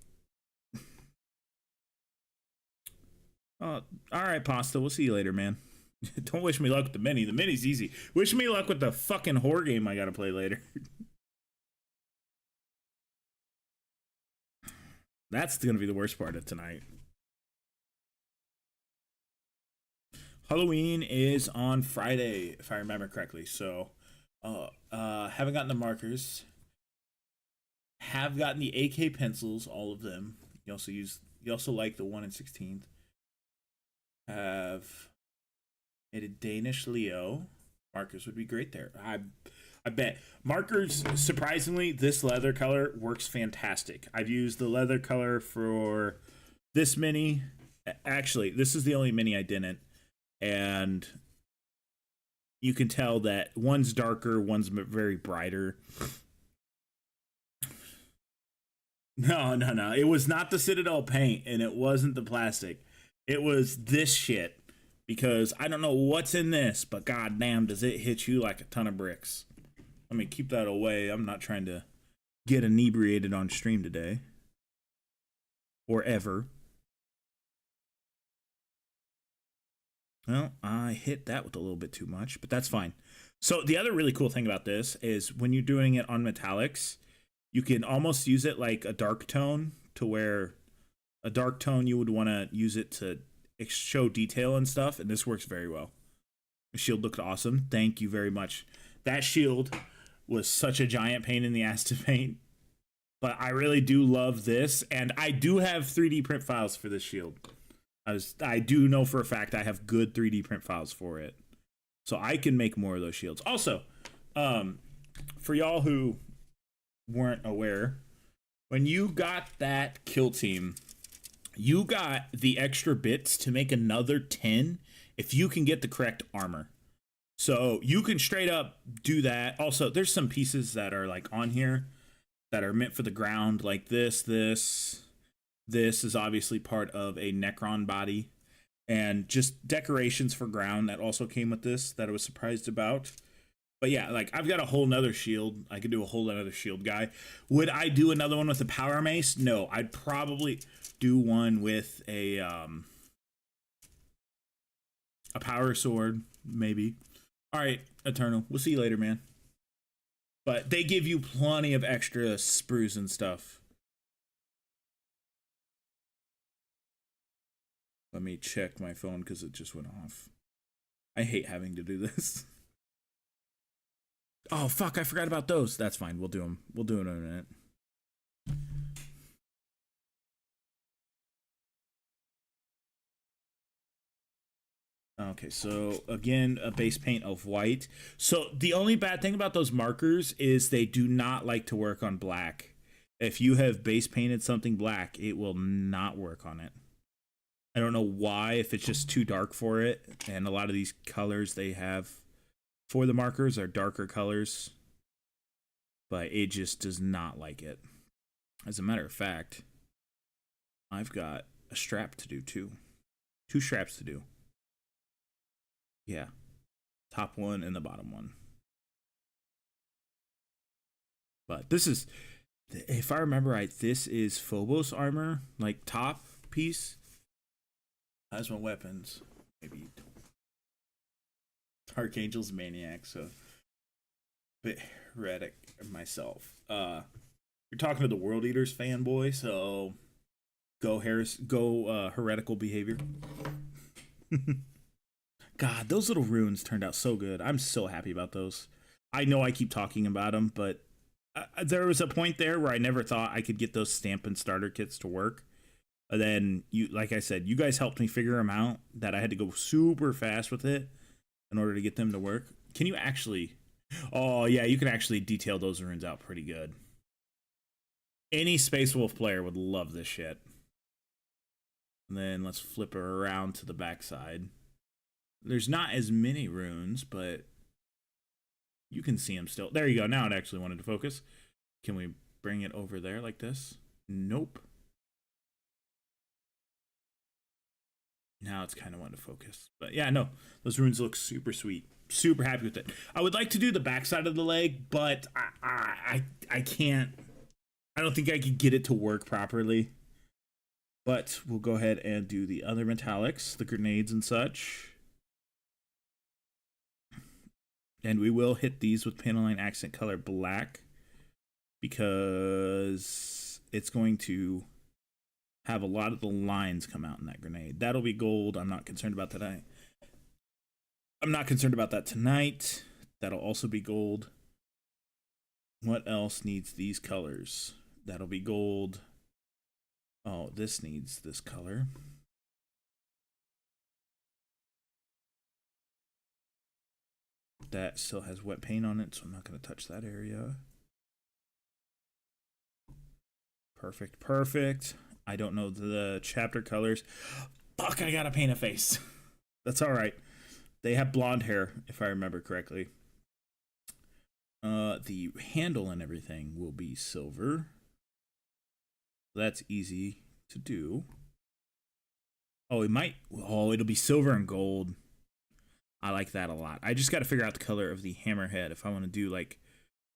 Oh, all right, Pasta. We'll see you later, man. Don't wish me luck with the mini. The mini's easy. Wish me luck with the fucking horror game I gotta play later. That's gonna be the worst part of tonight. Halloween is on Friday, if I remember correctly. So, haven't gotten the markers. Have gotten the AK pencils, all of them. You also like the 1 in 16th. Have made a Danish Leo. Markers would be great there. I bet. Markers, surprisingly, this leather color works fantastic. I've used the leather color for this mini. Actually, this is the only mini I didn't. And you can tell that one's darker, one's very brighter. No. It was not the Citadel paint, and it wasn't the plastic. It was this shit. Because I don't know what's in this, but goddamn, does it hit you like a ton of bricks. Let me keep that away. I'm not trying to get inebriated on stream today. Or ever. Well, I hit that with a little bit too much, but that's fine. So the other really cool thing about this is when you're doing it on metallics, you can almost use it like a dark tone, to where a dark tone you would want to use it to show detail and stuff, and this works very well. The shield looked awesome. Thank you very much. That shield was such a giant pain in the ass to paint, but I really do love this, and I do have 3D print files for this shield. I do know for a fact I have good 3D print files for it. So I can make more of those shields. Also, for y'all who weren't aware, when you got that kill team, you got the extra bits to make another 10 if you can get the correct armor. So you can straight up do that. Also, there's some pieces that are like on here that are meant for the ground, like this. This is obviously part of a Necron body, and just decorations for ground that also came with this that I was surprised about. But yeah, like I've got a whole nother shield. I could do a whole other shield guy. Would I do another one with a power mace? No, I'd probably do one with a power sword, maybe. All right, Eternal. We'll see you later, man. But they give you plenty of extra sprues and stuff. Let me check my phone because it just went off. I hate having to do this. Oh, fuck, I forgot about those. That's fine. We'll do them. We'll do it in a minute. Okay, so again, a base paint of white. So the only bad thing about those markers is they do not like to work on black. If you have base painted something black, it will not work on it. I don't know why, if it's just too dark for it. And a lot of these colors they have for the markers are darker colors. But it just does not like it. As a matter of fact, I've got a strap to do too. 2 straps to do. Yeah. Top one and the bottom one. But this is, if I remember right, this is Phobos armor, like top piece. Plasma weapons. Maybe Archangel's Maniac, so bit heretic myself. You're talking to the World Eaters fanboy, so go heretical behavior. God, those little runes turned out so good. I'm so happy about those. I know I keep talking about them, but there was a point there where I never thought I could get those stamp and starter kits to work. And then, like I said, you guys helped me figure them out, that I had to go super fast with it in order to get them to work. Can you actually... Oh, yeah, you can actually detail those runes out pretty good. Any Space Wolf player would love this shit. And then let's flip her around to the backside. There's not as many runes, but you can see them still. There you go. Now it actually wanted to focus. Can we bring it over there like this? Nope. Now it's kind of wanting to focus. But yeah, no, those runes look super sweet. Super happy with it. I would like to do the backside of the leg, but I can't. I don't think I could get it to work properly. But we'll go ahead and do the other metallics, the grenades and such. And we will hit these with Paneline Accent Color Black, because it's going to have a lot of the lines come out in that grenade. That'll be gold. I'm not concerned about that. I'm not concerned about that tonight. That'll also be gold. What else needs these colors? That'll be gold. Oh, this needs this color. That still has wet paint on it, so I'm not going to touch that area. Perfect, perfect. I don't know the chapter colors. Fuck, I gotta paint a face. That's all right. They have blonde hair, if I remember correctly. The handle and everything will be silver. That's easy to do. Oh, it might. Oh, it'll be silver and gold. I like that a lot. I just got to figure out the color of the hammerhead if I want to do like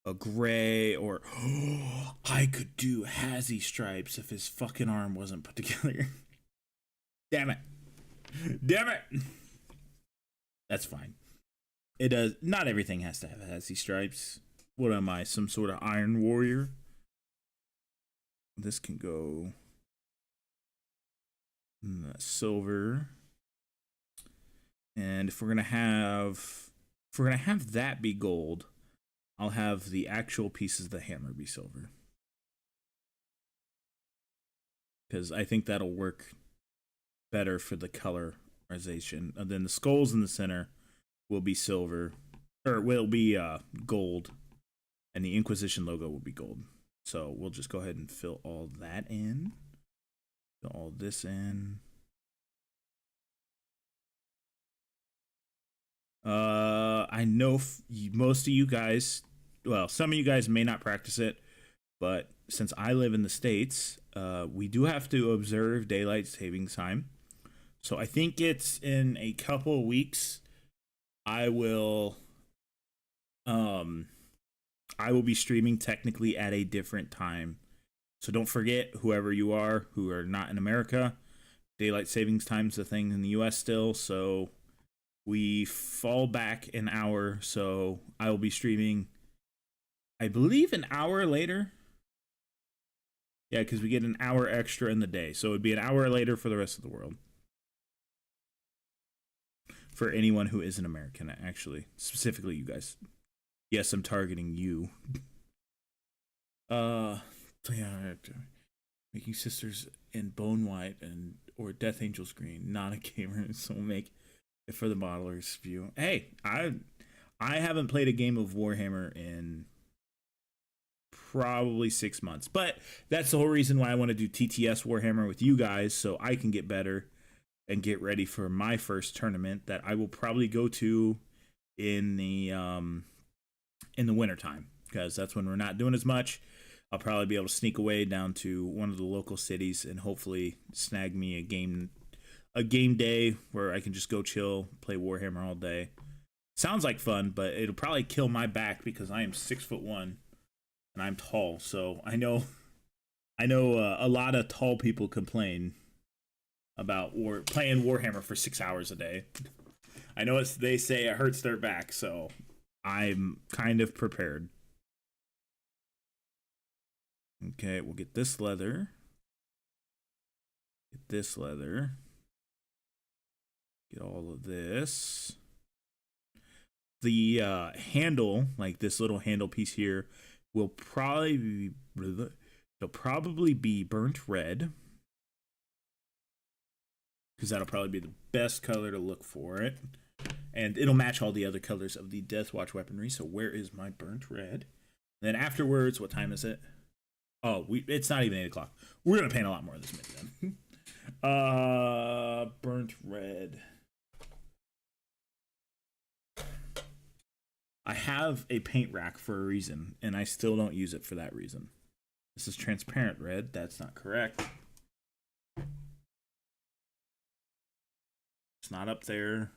a gray, or I could do Hazzy stripes if his fucking arm wasn't put together. Damn it. Damn it. That's fine. It does. Not everything has to have Hazzy stripes. What am I? Some sort of Iron Warrior? This can go silver. And if we're gonna have that be gold, I'll have the actual pieces of the hammer be silver, because I think that'll work better for the colorization. And then the skulls in the center will be silver, or will be gold, and the Inquisition logo will be gold. So we'll just go ahead and fill all that in. Fill all this in. I know most of you guys, well, some of you guys may not practice it, but since I live in the States, we do have to observe daylight savings time. So I think it's in a couple of weeks. I will be streaming technically at a different time. So don't forget, whoever you are who are not in America, daylight savings time's a thing in the US still, so we fall back an hour. So I will be streaming, I believe, an hour later. Yeah, because we get an hour extra in the day. So it would be an hour later for the rest of the world. For anyone who isn't American, actually. Specifically you guys. Yes, I'm targeting you. Yeah, making sisters in bone white or Death Angels green. Not a gamer, so we'll make it for the modelers view. Hey, I haven't played a game of Warhammer in probably 6 months, but that's the whole reason why I want to do TTS Warhammer with you guys, so I can get better and get ready for my first tournament that I will probably go to in the wintertime, because that's when we're not doing as much. I'll probably be able to sneak away down to one of the local cities and hopefully snag me a game day where I can just go chill, play Warhammer all day. Sounds like fun, but it'll probably kill my back because I am 6'1" and I'm tall. So I know a lot of tall people complain about playing Warhammer for 6 hours a day. I know they say it hurts their back, so I'm kind of prepared. Okay, we'll get this leather. Get this leather. Get all of this. The handle, like this little handle piece here, will probably be burnt red, because that'll probably be the best color to look for it, and it'll match all the other colors of the Deathwatch weaponry. So where is my burnt red? And then afterwards, what time is it? Oh, it's not even 8 o'clock. We're gonna paint a lot more of this mid then. Burnt red. I have a paint rack for a reason, and I still don't use it for that reason. This is transparent red. That's not correct. It's not up there.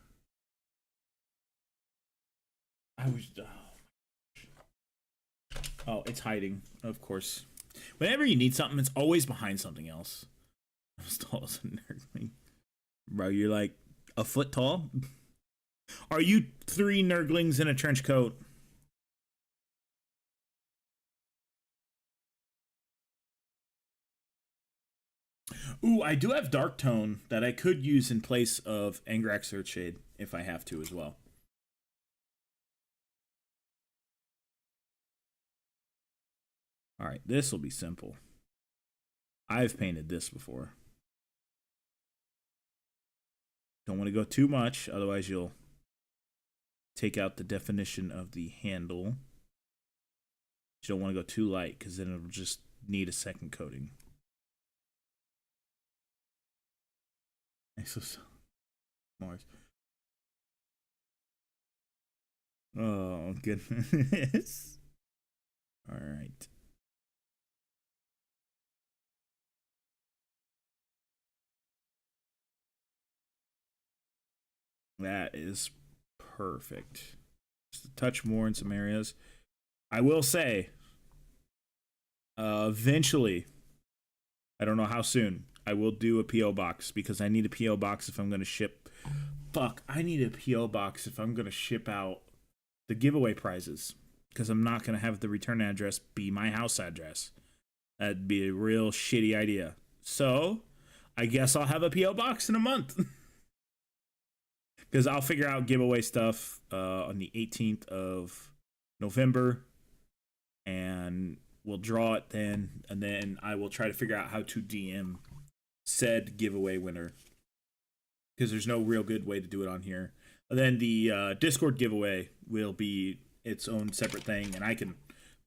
Oh, it's hiding, of course. Whenever you need something, it's always behind something else. I'm as tall as a nerdling. Bro, you're like a foot tall? Are you 3 nerdlings in a trench coat? Ooh, I do have Dark Tone that I could use in place of Angrax Earthshade if I have to as well. Alright, this will be simple. I've painted this before. Don't want to go too much, otherwise you'll take out the definition of the handle. You don't want to go too light, because then it'll just need a second coating. Mars. Oh, goodness. All right. That is perfect. Just a touch more in some areas. I will say, eventually, I don't know how soon, I will do a P.O. box, because I need a P.O. box if I'm going to ship. Fuck, I need a P.O. box if I'm going to ship out the giveaway prizes, because I'm not going to have the return address be my house address. That'd be a real shitty idea. So, I guess I'll have a P.O. box in a month. Because I'll figure out giveaway stuff on the 18th of November, and we'll draw it then, and then I will try to figure out how to DM said giveaway winner, because there's no real good way to do it on here then the Discord giveaway will be its own separate thing, and I can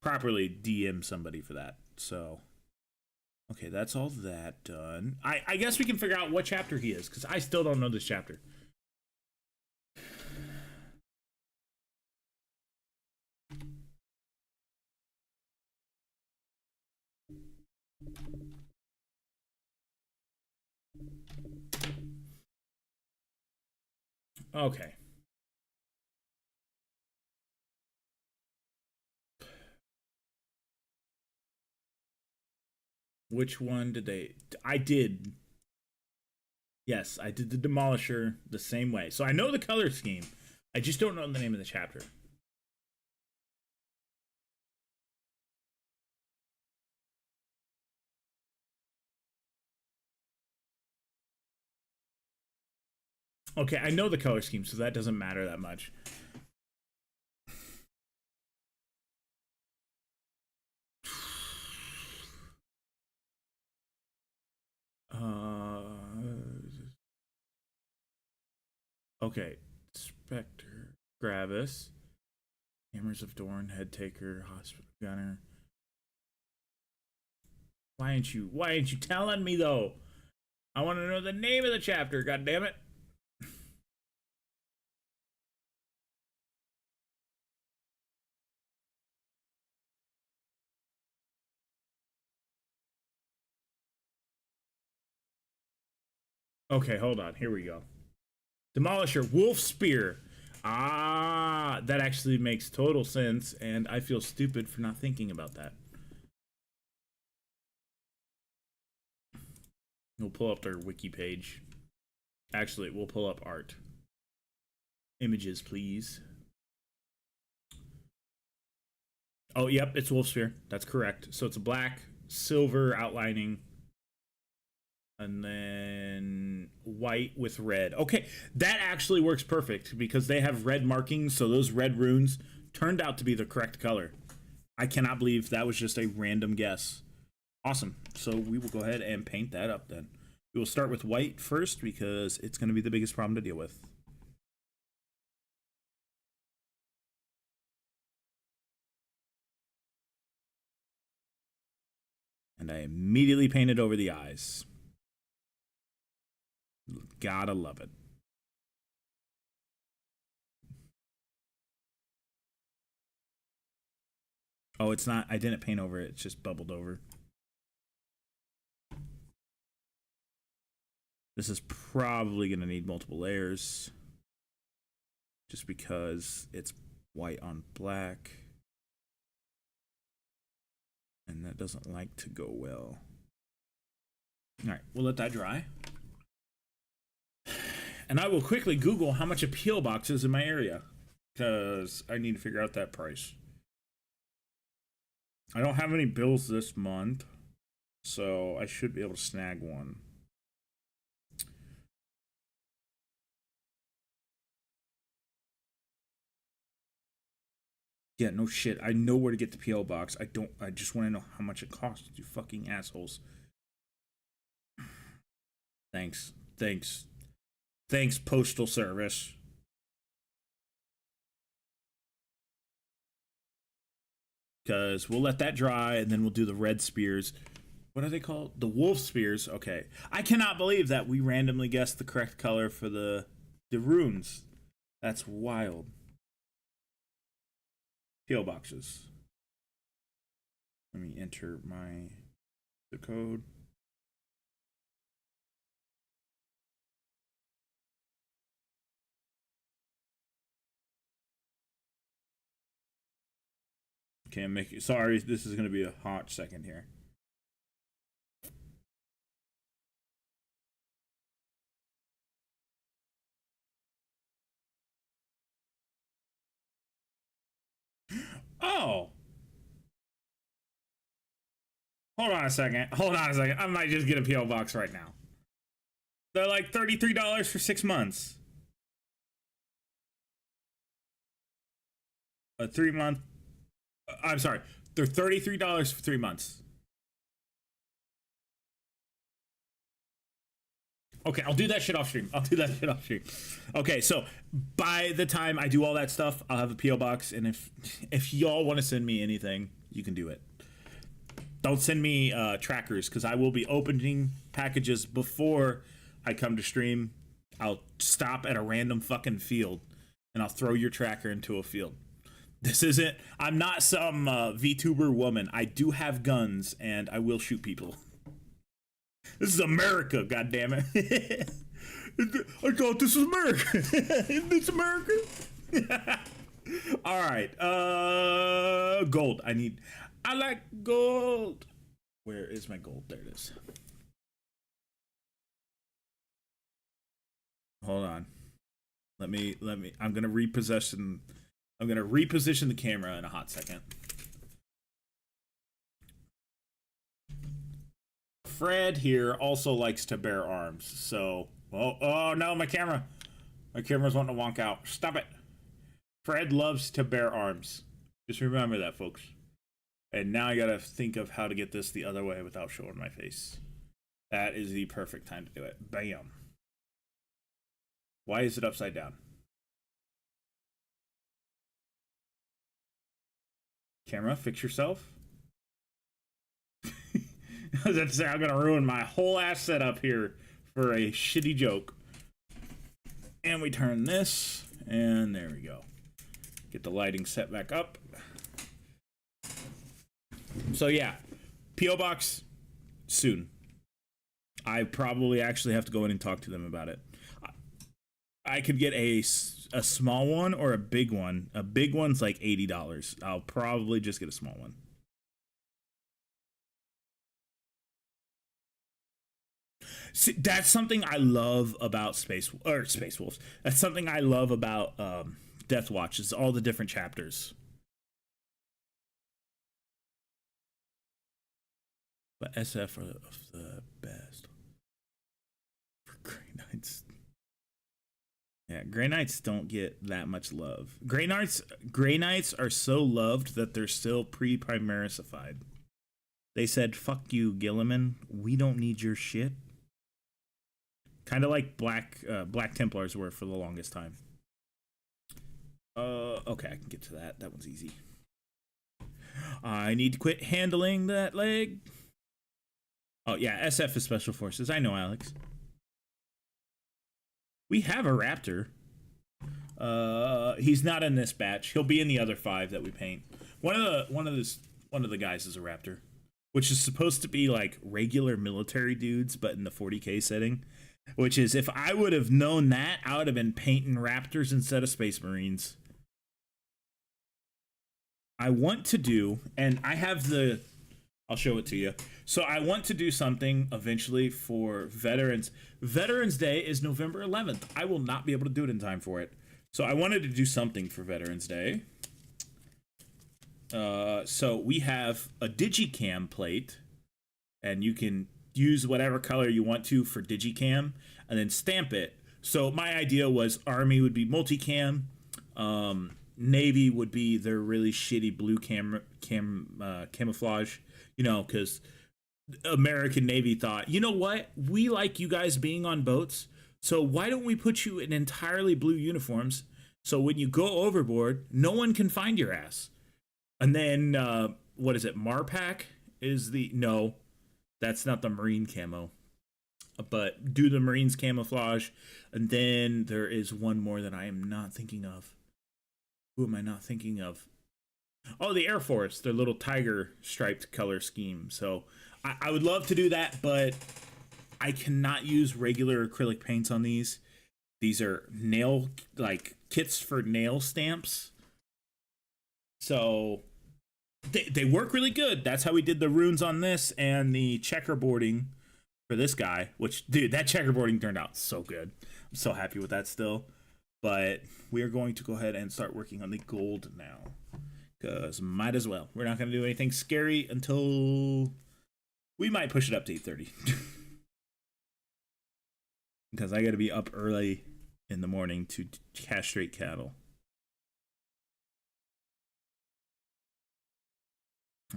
properly DM somebody for that. So, okay, that's all that done. I guess we can figure out what chapter he is, because I still don't know this chapter. Okay. Which one did they... I did. Yes, I did the Demolisher the same way. So I know the color scheme. I just don't know the name of the chapter. Okay, I know the color scheme, so that doesn't matter that much. Okay, Spectre, Gravis, Hammers of Dorn, Head Taker, Hospital Gunner. Why ain't you telling me though? I want to know the name of the chapter, god damn it. Okay, hold on. Here we go. Demolisher, Wolf Spear. Ah, that actually makes total sense, and I feel stupid for not thinking about that. We'll pull up their wiki page. Actually, we'll pull up art. Images, please. Oh, yep, it's Wolf Spear. That's correct. So it's a black, silver outlining, and then white with red. Okay, that actually works perfect because they have red markings, so those red runes turned out to be the correct color. I cannot believe that was just a random guess. Awesome. So we will go ahead and paint that up then. We will start with white first because it's going to be the biggest problem to deal with. And I immediately painted over the eyes. Gotta love it. Oh, it's not, I didn't paint over it, it's just bubbled over. This is probably gonna need multiple layers. Just because it's white on black. And that doesn't like to go well. Alright, we'll let that dry. And I will quickly Google how much a P.O. box is in my area, because I need to figure out that price. I don't have any bills this month, so I should be able to snag one. Yeah, no shit. I know where to get the P.O. box. I just want to know how much it costs, you fucking assholes. Thanks. Thanks. Thanks, Postal Service. Because we'll let that dry, and then we'll do the red spears. What are they called? The wolf spears. Okay. I cannot believe that we randomly guessed the correct color for the runes. That's wild. P.O. boxes. Let me enter the code. Okay, I'm making, sorry, this is going to be a hot second here. Oh! Hold on a second. Hold on a second. I might just get a P.O. box right now. They're like $33 for 6 months. A 3 month. I'm sorry. They're $33 for 3 months. Okay, I'll do that shit off stream. I'll do that shit off stream. Okay, so by the time I do all that stuff, I'll have a PO box, and if y'all want to send me anything, you can do it. Don't send me trackers, because I will be opening packages before I come to stream. I'll stop at a random fucking field, and I'll throw your tracker into a field. This isn't. I'm not some VTuber woman. I do have guns, and I will shoot people. This is America, goddammit. I thought this was America. Isn't this America? All right. Gold. I like gold. Where is my gold? There it is. Hold on. Let me. I'm gonna reposition the camera in a hot second. Fred here also likes to bear arms, so oh no, my camera's wanting to wonk out. Stop it. Fred loves to bear arms. Just remember that, folks. And now I gotta think of how to get this the other way without showing my face. That is the perfect time to do it. Bam. Why is it upside down? Camera, fix yourself. I was about to say, I'm gonna ruin my whole ass setup here for a shitty joke. And we turn this, and there we go. Get the lighting set back up. So yeah, P.O. Box soon. I probably actually have to go in and talk to them about it. I could get a small one or a big one. A big one's like $80. I'll probably just get a small one. See, that's something I love about Space Wolves. That's something I love about Deathwatch is all the different chapters. But SF are of the best. For Grey Knights. Yeah, Grey Knights don't get that much love. Grey Knights are so loved that they're still pre-Primarisified. They said, fuck you, Gilliman. We don't need your shit. Kind of like Black Templars were for the longest time. Okay, I can get to that. That one's easy. I need to quit handling that leg. Oh, yeah, SF is Special Forces. I know, Alex. We have a Raptor. He's not in this batch. He'll be in the other 5 that we paint. One of the guys is a Raptor, which is supposed to be like regular military dudes, but in the 40K setting. Which is, if I would have known that, I would have been painting Raptors instead of Space Marines. I want to do, and I have I'll show it to you. So I want to do something eventually for veterans. Veterans Day is November 11th. I will not be able to do it in time for it. So I wanted to do something for Veterans Day. So we have a Digicam plate, and you can use whatever color you want to for Digicam, and then stamp it. So my idea was Army would be multicam, Navy would be their really shitty blue camouflage, you know, because American Navy thought, you know what, we like you guys being on boats, so why don't we put you in entirely blue uniforms, so when you go overboard, no one can find your ass. And then, what is it, Marpac is no, that's not the Marine camo. But do the Marines camouflage. And then there is one more that I am not thinking of. Who am I not thinking of? Oh, the Air Force. Their little tiger striped color scheme. So I would love to do that, but I cannot use regular acrylic paints on these. These are kits for nail stamps. So they work really good. That's how we did the runes on this and the checkerboarding for this guy, which, dude, that checkerboarding turned out so good. I'm so happy with that still. But we are going to go ahead and start working on the gold now, because might as well. We're not going to do anything scary until we might push it up to 8:30. Because I got to be up early in the morning to castrate cattle.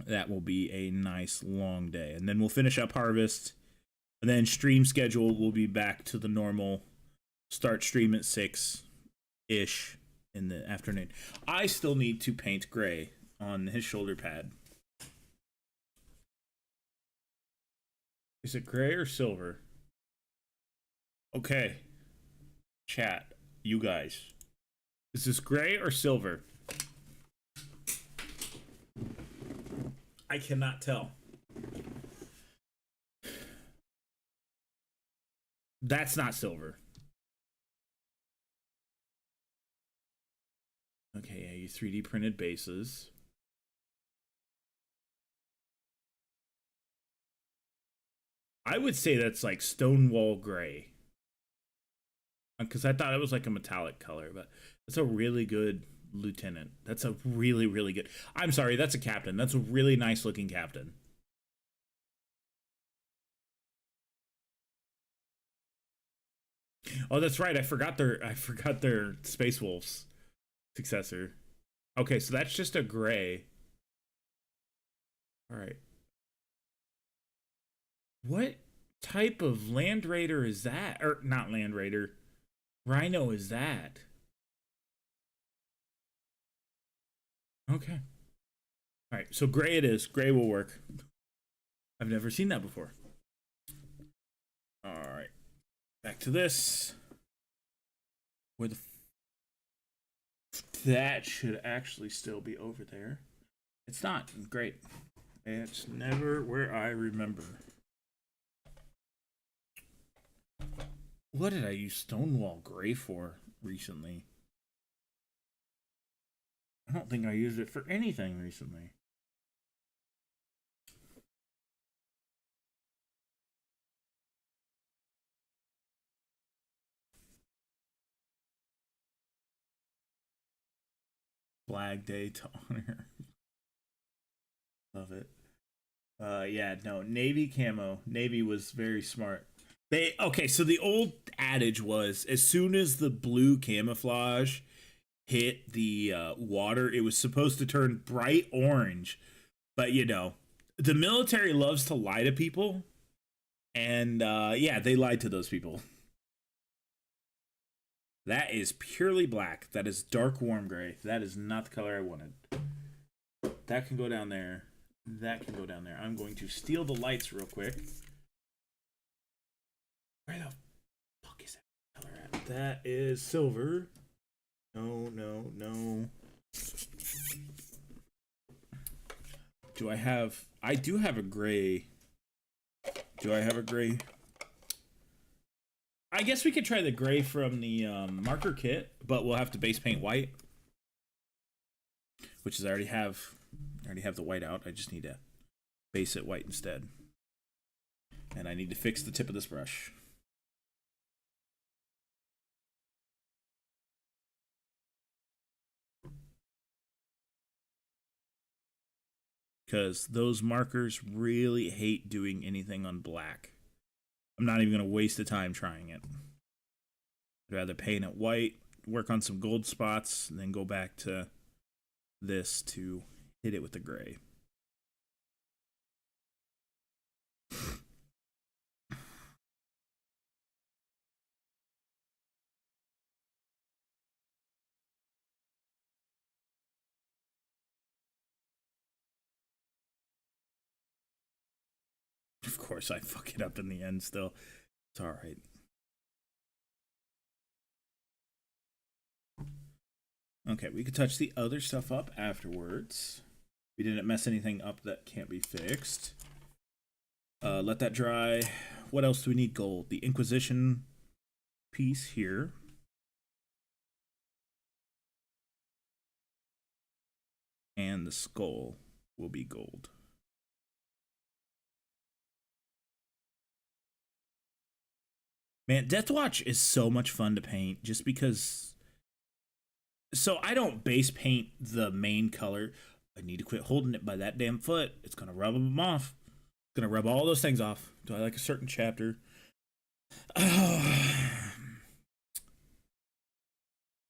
That will be a nice long day. And then we'll finish up harvest. And then stream schedule will be back to the normal. Start stream at 6-ish in the afternoon. I still need to paint gray on his shoulder pad. Is it gray or silver? Okay. Chat, you guys. Is this gray or silver? I cannot tell. That's not silver. Okay, yeah, you 3D printed bases. I would say that's like Stonewall gray. Because I thought it was like a metallic color, but that's a really good lieutenant. That's a really, really good. I'm sorry, that's a captain. That's a really nice looking captain. Oh, that's right. I forgot their Space Wolves successor. Okay, so that's just a gray. All right. What type of Land Raider is that? Or not Land Raider. Rhino is that? Okay. All right, so gray it is. Gray will work. I've never seen that before. All right. Back to this. Where the that should actually still be over there. It's not. Great. It's never where I remember. What did I use Stonewall Gray for recently? I don't think I used it for anything recently. Flag Day to honor. Love it. Yeah, no, Navy camo. Navy was very smart. Okay, so the old adage was as soon as the blue camouflage hit the water, it was supposed to turn bright orange. But you know, the military loves to lie to people, and yeah, they lied to those people. That is purely black. That is dark warm gray. That is not the color I wanted. That can go down there. That can go down there. I'm going to steal the lights real quick. Where the fuck is that color at? That is silver. No, no, no. Do I have... I do have a gray. Do I have a gray? I guess we could try the gray from the marker kit, but we'll have to base paint white. Which is I already have the white out. I just need to base it white instead. And I need to fix the tip of this brush. Because those markers really hate doing anything on black. I'm not even going to waste the time trying it. I'd rather paint it white, work on some gold spots, and then go back to this to hit it with the gray. Of course, I fuck it up in the end still. It's alright. Okay, we could touch the other stuff up afterwards. We didn't mess anything up that can't be fixed. Let that dry. What else do we need gold? The Inquisition piece here. And the skull will be gold. Man, Deathwatch is so much fun to paint just because... So I don't base paint the main color. I need to quit holding it by that damn foot. It's going to rub them off. It's going to rub all those things off. Do I like a certain chapter? To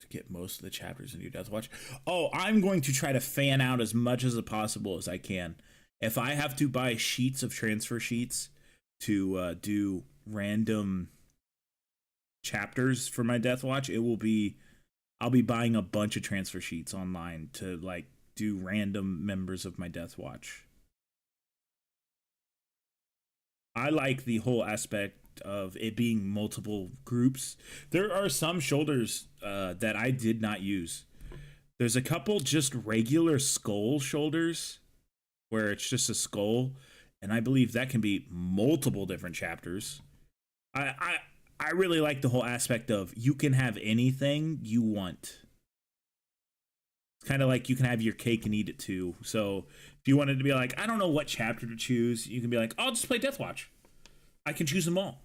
get most of the chapters in your Deathwatch. Oh, I'm going to try to fan out as much as possible as I can. If I have to buy sheets of transfer sheets to do random chapters for my Deathwatch, I'll be buying a bunch of transfer sheets online to like do random members of my Deathwatch. I like the whole aspect of it being multiple groups. There are some shoulders that I did not use. There's a couple just regular skull shoulders where it's just a skull, and I believe that can be multiple different chapters. I really like the whole aspect of you can have anything you want. It's kind of like you can have your cake and eat it too. So if you wanted to be like, I don't know what chapter to choose, you can be like, I'll just play Deathwatch. I can choose them all.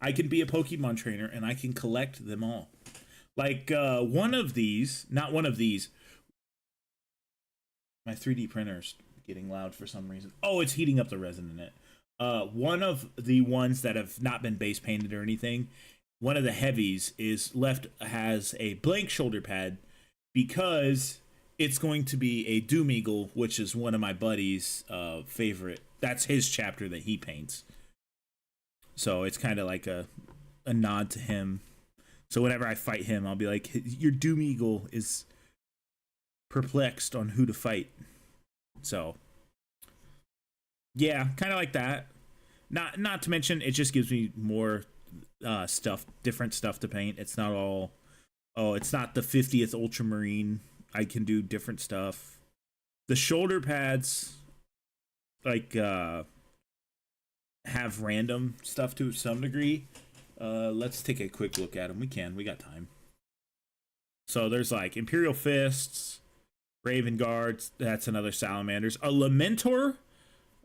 I can be a Pokemon trainer and I can collect them all. Like one of these, not one of these. My 3D printer's getting loud for some reason. Oh, it's heating up the resin in it. One of the ones that have not been base painted or anything, one of the heavies has a blank shoulder pad because it's going to be a Doom Eagle, which is one of my buddy's favorite. That's his chapter that he paints. So it's kind of like a nod to him. So whenever I fight him, I'll be like, your Doom Eagle is perplexed on who to fight. So yeah, kind of like that. Not to mention, it just gives me more different stuff to paint. It's not all, it's not the 50th Ultramarine. I can do different stuff. The shoulder pads, like, have random stuff to some degree. Let's take a quick look at them. We got time. So there's like Imperial Fists, Raven Guards. That's another Salamanders. A Lamentor.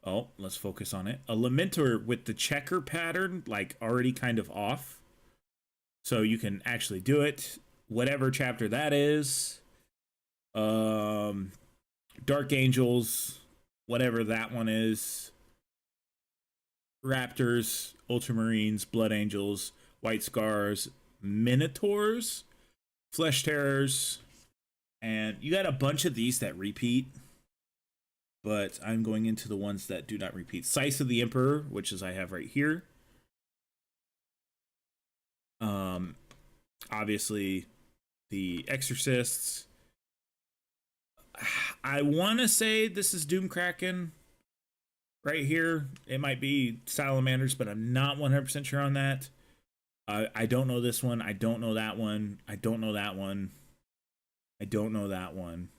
Oh, let's focus on it. A Lamentor with the checker pattern, like already kind of off. So you can actually do it. Whatever chapter that is. Dark Angels, whatever that one is. Raptors, Ultramarines, Blood Angels, White Scars, Minotaurs, Flesh Terrors, and you got a bunch of these that repeat. But I'm going into the ones that do not repeat. Scythe of the Emperor, which is I have right here. Obviously, the Exorcists. I want to say this is Doomkraken right here. It might be Salamanders, but I'm not 100% sure on that. I don't know this one. I don't know that one. I don't know that one. I don't know that one.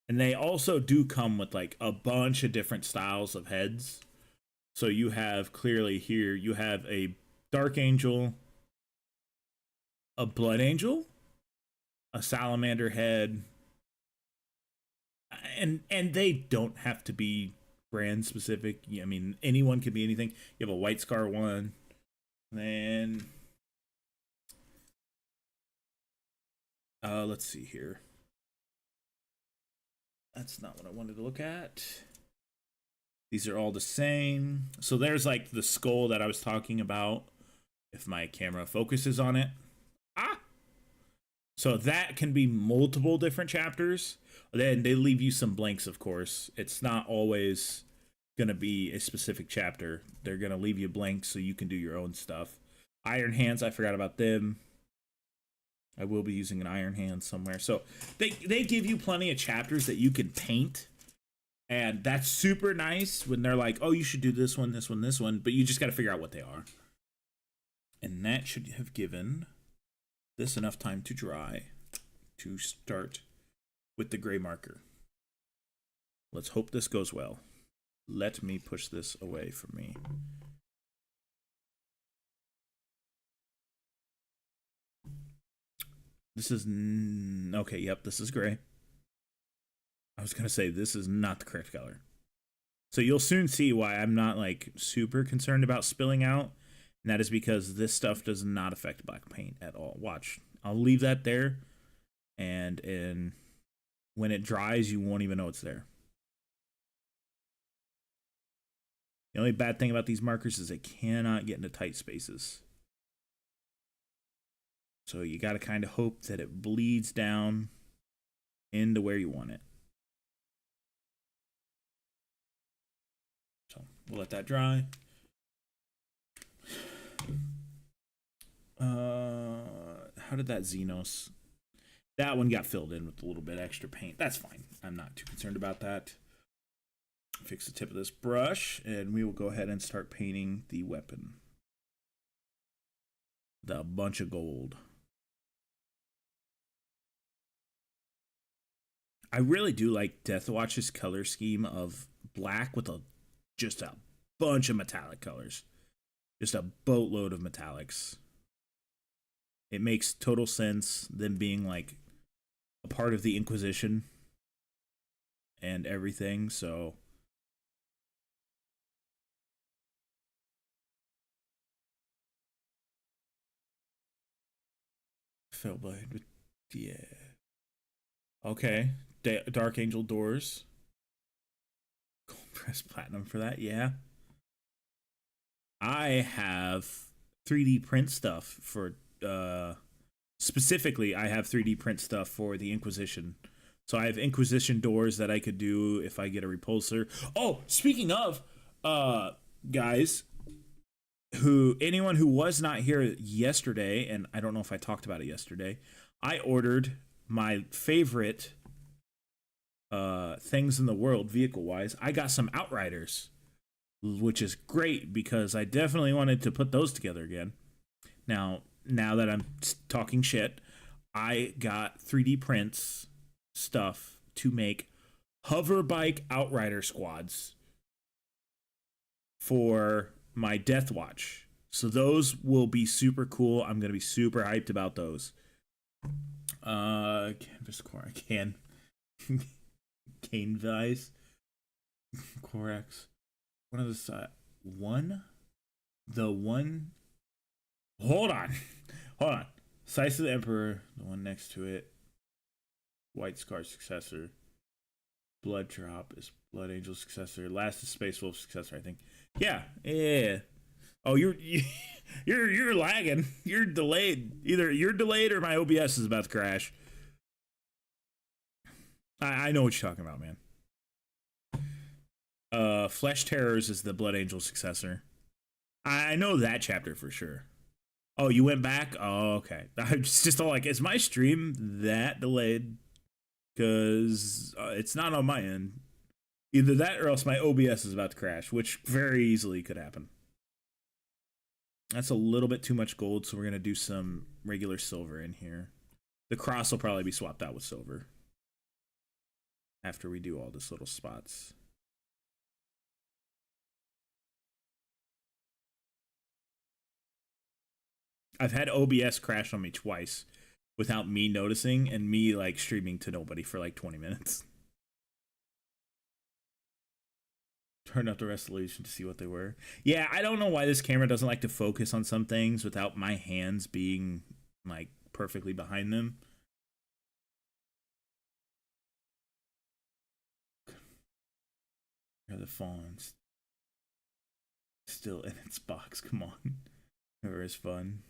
And they also do come with like a bunch of different styles of heads. So you have clearly here, you have a Dark Angel, a Blood Angel, a Salamander head, and they don't have to be brand specific. I mean, anyone could be anything. You have a White Scar one, then let's see here. That's not what I wanted to look at. These are all the same. So there's like the skull that I was talking about. If my camera focuses on it. So that can be multiple different chapters. Then they leave you some blanks, of course. It's not always going to be a specific chapter. They're going to leave you blanks so you can do your own stuff. Iron Hands, I forgot about them. I will be using an Iron Hand somewhere. So they give you plenty of chapters that you can paint. And that's super nice when they're like, oh, you should do this one, this one, this one. But you just got to figure out what they are. And that should have given this enough time to dry to start with the gray marker. Let's hope this goes well. Let me push this away from me. This is, okay, yep, this is gray. I was going to say, this is not the correct color. So you'll soon see why I'm not, like, super concerned about spilling out. And that is because this stuff does not affect black paint at all. Watch. I'll leave that there. And when it dries, you won't even know it's there. The only bad thing about these markers is they cannot get into tight spaces. So you got to kind of hope that it bleeds down into where you want it. So we'll let that dry. how did that Xenos? That one got filled in with a little bit extra paint. That's fine. I'm not too concerned about that. Fix the tip of this brush, and we will go ahead and start painting the weapon. The bunch of gold. I really do like Deathwatch's color scheme of black with just a bunch of metallic colors. Just a boatload of metallics. It makes total sense, them being like a part of the Inquisition and everything, so Fellblade, yeah. Okay, Dark Angel doors. Gold press platinum for that, yeah. I have 3D print stuff for specifically I have 3D print stuff for the Inquisition. So I have Inquisition doors that I could do if I get a repulsor. Oh, speaking of guys, anyone who was not here yesterday, and I don't know if I talked about it yesterday, I ordered my favorite things in the world vehicle wise. I got some Outriders, which is great because I definitely wanted to put those together again. Now that I'm talking shit, I got 3D prints stuff to make hover bike Outrider squads for my Deathwatch. So those will be super cool. I'm going to be super hyped about those. Canvas core, Cane Vise, Corax. One of the side. The one. Hold on. Size of the Emperor, the one next to it. White Scar successor. Blood Drop is Blood Angel successor. Last is Space Wolf successor, I think. Yeah. Oh, you're lagging. You're delayed. Either you're delayed or my OBS is about to crash. I know what you're talking about, man. Flesh Terrors is the Blood Angel successor. I know that chapter for sure. Oh, you went back? Oh, okay. I'm just all like, is my stream that delayed? Because it's not on my end. Either that or else my OBS is about to crash, which very easily could happen. That's a little bit too much gold, so we're going to do some regular silver in here. The cross will probably be swapped out with silver after we do all this little spots. I've had OBS crash on me twice without me noticing and me like streaming to nobody for like 20 minutes. Turn up the resolution to see what they were. Yeah, I don't know why this camera doesn't like to focus on some things without my hands being like perfectly behind them. Are the fawns still in its box? Come on. Never is fun.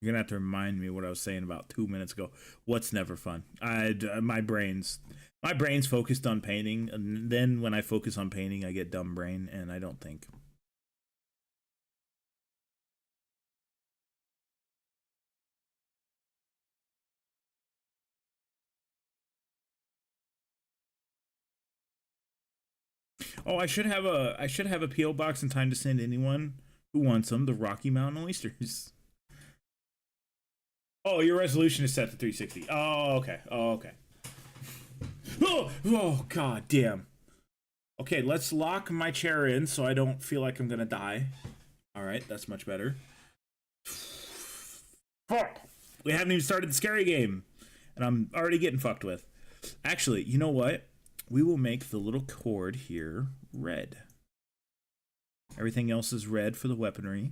You're gonna have to remind me what I was saying about 2 minutes ago. What's never fun? My brain's focused on painting, and then when I focus on painting, I get dumb brain, and I don't think. Oh, I should have a PO box in time to send anyone who wants them the Rocky Mountain oysters. Oh, your resolution is set to 360. Oh, okay. Oh, okay. Oh, god damn. Okay, let's lock my chair in so I don't feel like I'm gonna die. Alright, that's much better. Fuck! We haven't even started the scary game. And I'm already getting fucked with. Actually, you know what? We will make the little cord here red. Everything else is red for the weaponry.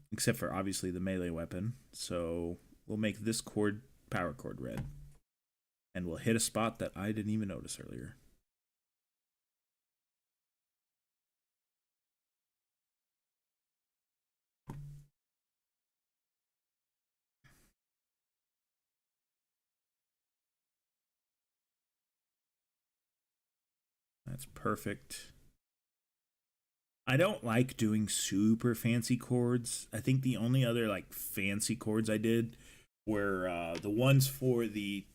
Except for, obviously, the melee weapon. So, we'll make this cord, power cord, red. And we'll hit a spot that I didn't even notice earlier. That's perfect. I don't like doing super fancy chords. I think the only other like fancy chords I did were the ones for the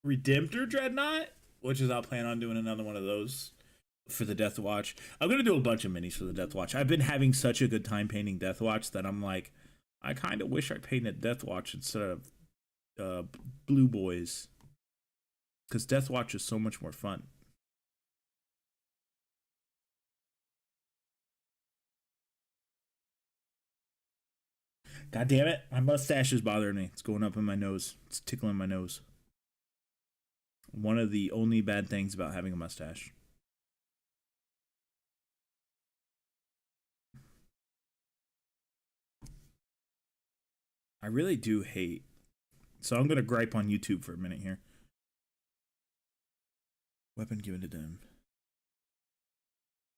Redemptor Dreadnought, which is I'll plan on doing another one of those for the Deathwatch. I'm gonna do a bunch of minis for the Deathwatch. I've been having such a good time painting Deathwatch that I'm like, I kind of wish I painted Deathwatch instead of Blue Boys, because Deathwatch is so much more fun. God damn it, my mustache is bothering me. It's going up in my nose. It's tickling my nose. One of the only bad things about having a mustache. I really do hate. So I'm going to gripe on YouTube for a minute here. Weapon given to them.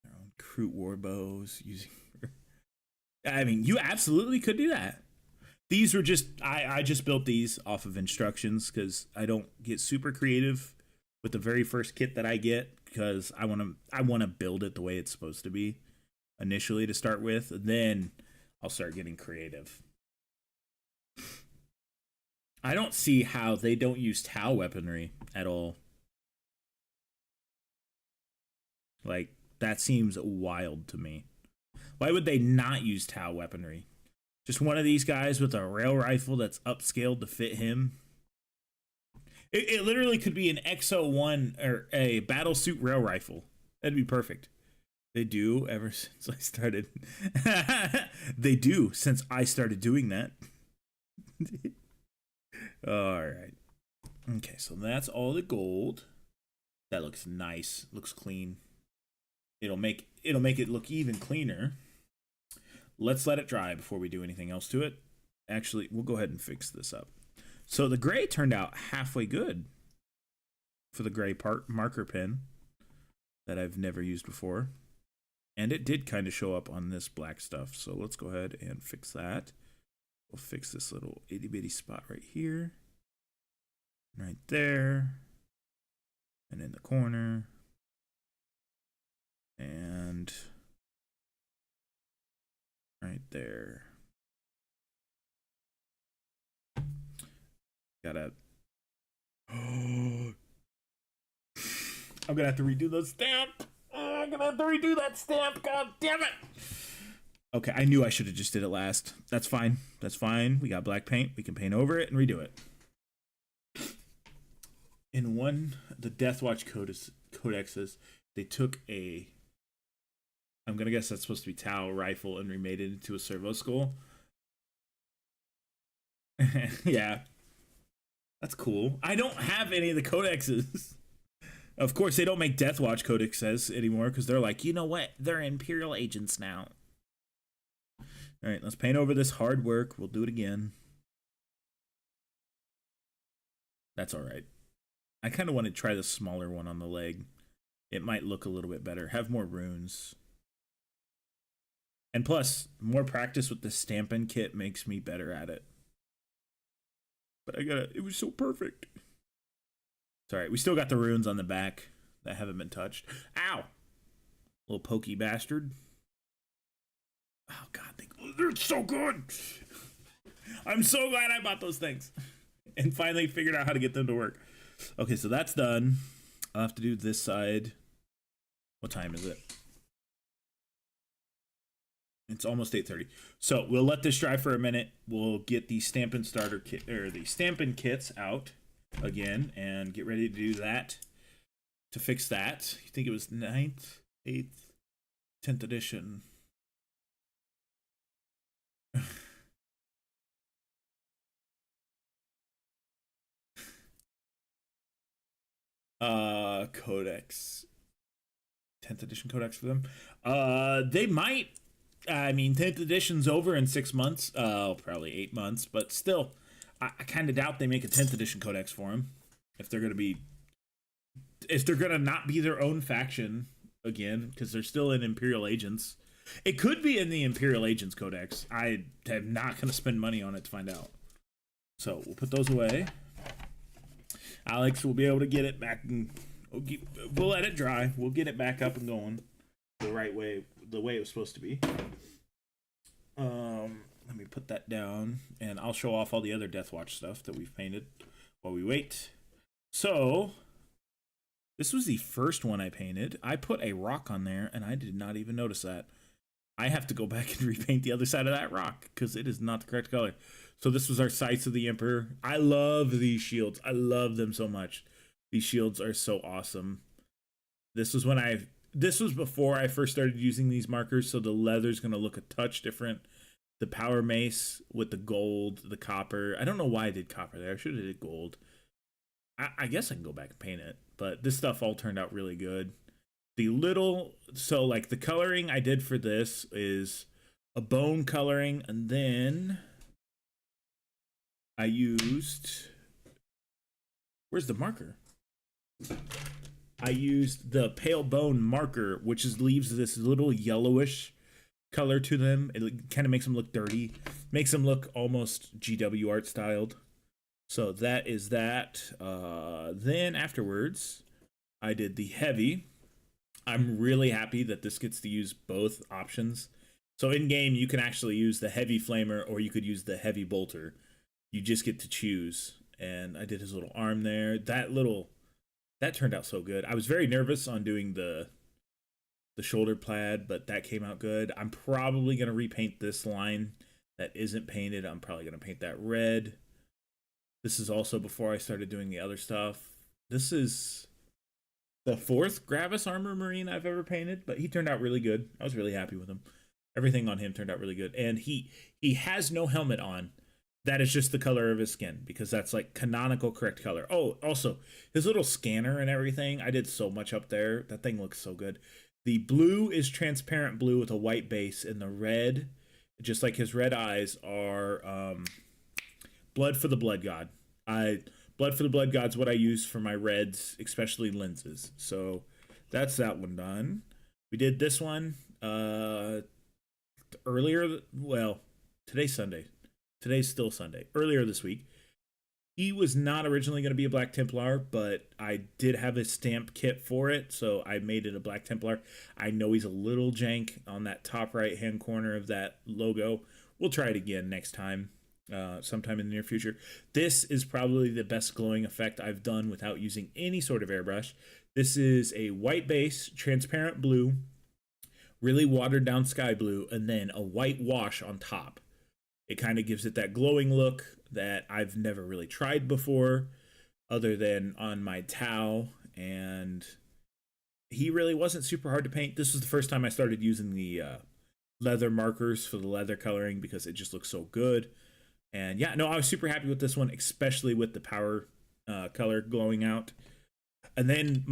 Their own crude war bows using. I mean, you absolutely could do that. These were just, I just built these off of instructions because I don't get super creative with the very first kit that I get, because I want to build it the way it's supposed to be initially to start with. Then I'll start getting creative. I don't see how they don't use Tau weaponry at all. Like, that seems wild to me. Why would they not use Tau weaponry? Just one of these guys with a rail rifle that's upscaled to fit him. It literally could be an XO1 or a battle suit rail rifle. That'd be perfect. They do ever since I started. They do since I started doing that. All right. Okay, so that's all the gold. That looks nice. Looks clean. It'll make it look even cleaner. Let's let it dry before we do anything else to it. Actually, we'll go ahead and fix this up. So the gray turned out halfway good for the gray marker pen that I've never used before. And it did kind of show up on this black stuff. So let's go ahead and fix that. We'll fix this little itty bitty spot right here. Right there. And in the corner. And right there. Gotta. I'm gonna have to redo the stamp. I'm gonna have to redo that stamp. God damn it. Okay, I knew I should have just did it last. That's fine. That's fine. We got black paint. We can paint over it and redo it. In the Deathwatch codexes, they took a, I'm gonna guess that's supposed to be Tau rifle, and remade it into a servo skull. Yeah, that's cool. I don't have any of the codexes. Of course, they don't make Deathwatch codexes anymore because they're like, you know what? They're Imperial agents now. All right, let's paint over this hard work. We'll do it again. That's all right. I kind of want to try the smaller one on the leg. It might look a little bit better. Have more runes. And plus, more practice with the stampin' kit makes me better at it. But it was so perfect. It's all right. We still got the runes on the back that haven't been touched. Ow! Little pokey bastard. Oh, God. They're so good. I'm so glad I bought those things. And finally figured out how to get them to work. Okay, so that's done. I'll have to do this side. What time is it? It's almost 8:30. So we'll let this dry for a minute. We'll get the Stampin' Starter kit, or the Stampin' kits out again, and get ready to do that. To fix that, you think it was 9th, 8th, 10th edition. Codex. 10th edition codex for them. They might. I mean, 10th edition's over in 6 months. Probably 8 months, but still, I kind of doubt they make a 10th edition codex for them. If they're gonna not be their own faction again, because they're still in Imperial Agents. It could be in the Imperial Agents codex. I am not gonna spend money on it to find out. So we'll put those away. Alex will be able to get it back, and we'll let it dry. We'll get it back up and going. the right way, the way it was supposed to be. Let me put that down, and I'll show off all the other Deathwatch stuff that we've painted while we wait. So, this was the first one I painted. I put a rock on there, and I did not even notice that. I have to go back and repaint the other side of that rock, because it is not the correct color. So this was our Sights of the Emperor. I love these shields. I love them so much. These shields are so awesome. This was before I first started using these markers, so the leather's going to look a touch different. The power mace with the gold, the copper. I don't know why I did copper there. I should have did gold. I guess I can go back and paint it, but this stuff all turned out really good. So like the coloring I did for this is a bone coloring, and then I used, where's the marker? I used the pale bone marker, which leaves this little yellowish color to them. It kind of makes them look dirty, makes them look almost GW art styled. So that is that. Then afterwards, I did the heavy. I'm really happy that this gets to use both options. So in game, you can actually use the heavy flamer, or you could use the heavy bolter. You just get to choose. And I did his little arm there. That turned out so good. I was very nervous on doing the shoulder plaid, but that came out good. I'm probably going to repaint this line that isn't painted. I'm probably going to paint that red. This is also before I started doing the other stuff. This is the fourth Gravis Armor Marine I've ever painted, but he turned out really good. I was really happy with him. Everything on him turned out really good. And he has no helmet on. That is just the color of his skin, because that's like canonical correct color. Oh, also, his little scanner and everything, I did so much up there. That thing looks so good. The blue is transparent blue with a white base, and the red, just like his red eyes, are Blood for the Blood God. Blood for the Blood God's what I use for my reds, especially lenses. So that's that one done. We did this one earlier. Well, today's Sunday. Today's still Sunday. Earlier this week. He was not originally going to be a Black Templar, but I did have a stamp kit for it, so I made it a Black Templar. I know he's a little jank on that top right-hand corner of that logo. We'll try it again next time, sometime in the near future. This is probably the best glowing effect I've done without using any sort of airbrush. This is a white base, transparent blue, really watered down sky blue, and then a white wash on top. It kind of gives it that glowing look that I've never really tried before, other than on my Tau, and he really wasn't super hard to paint. This was the first time I started using the leather markers for the leather coloring, because it just looks so good. And yeah, no, I was super happy with this one, especially with the power color glowing out. And then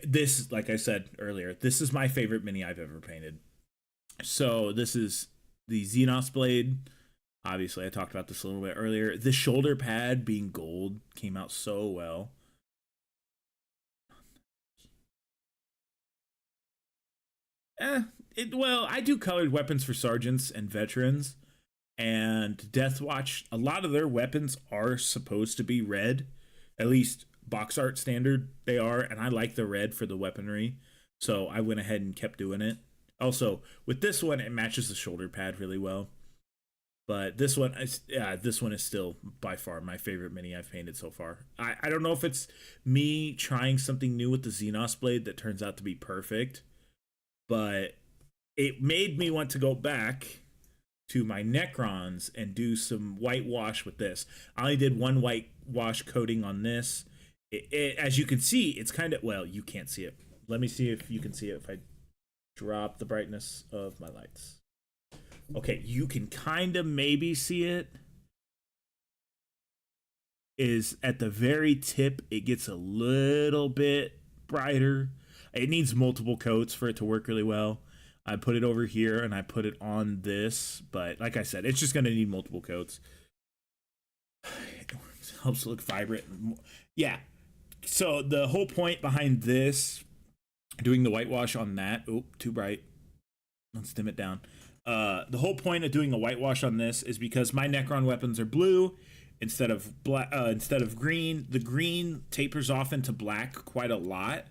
this, like I said earlier, this is my favorite mini I've ever painted. So this is the Xenos blade. Obviously, I talked about this a little bit earlier. The shoulder pad being gold came out so well. Well, I do colored weapons for sergeants and veterans. And Deathwatch, a lot of their weapons are supposed to be red. At least box art standard, they are. And I like the red for the weaponry. So I went ahead and kept doing it. Also, with this one, it matches the shoulder pad really well. But this one is still by far my favorite mini I've painted so far. I don't know if it's me trying something new with the Xenos blade that turns out to be perfect, but it made me want to go back to my Necrons and do some whitewash with this. I only did one whitewash coating on this. As you can see, it's kind of, well, you can't see it. Let me see if you can see it if I drop the brightness of my lights. Okay, you can kind of maybe see it. Is at the very tip, it gets a little bit brighter. It needs multiple coats for it to work really well. I put it over here and I put it on this, but like I said, it's just going to need multiple coats. It helps it look vibrant. Yeah, so the whole point behind this, doing the whitewash on that, oh, too bright. Let's dim it down. The whole point of doing a whitewash on this is because my Necron weapons are blue instead of black, instead of green. The green tapers off into black quite a lot,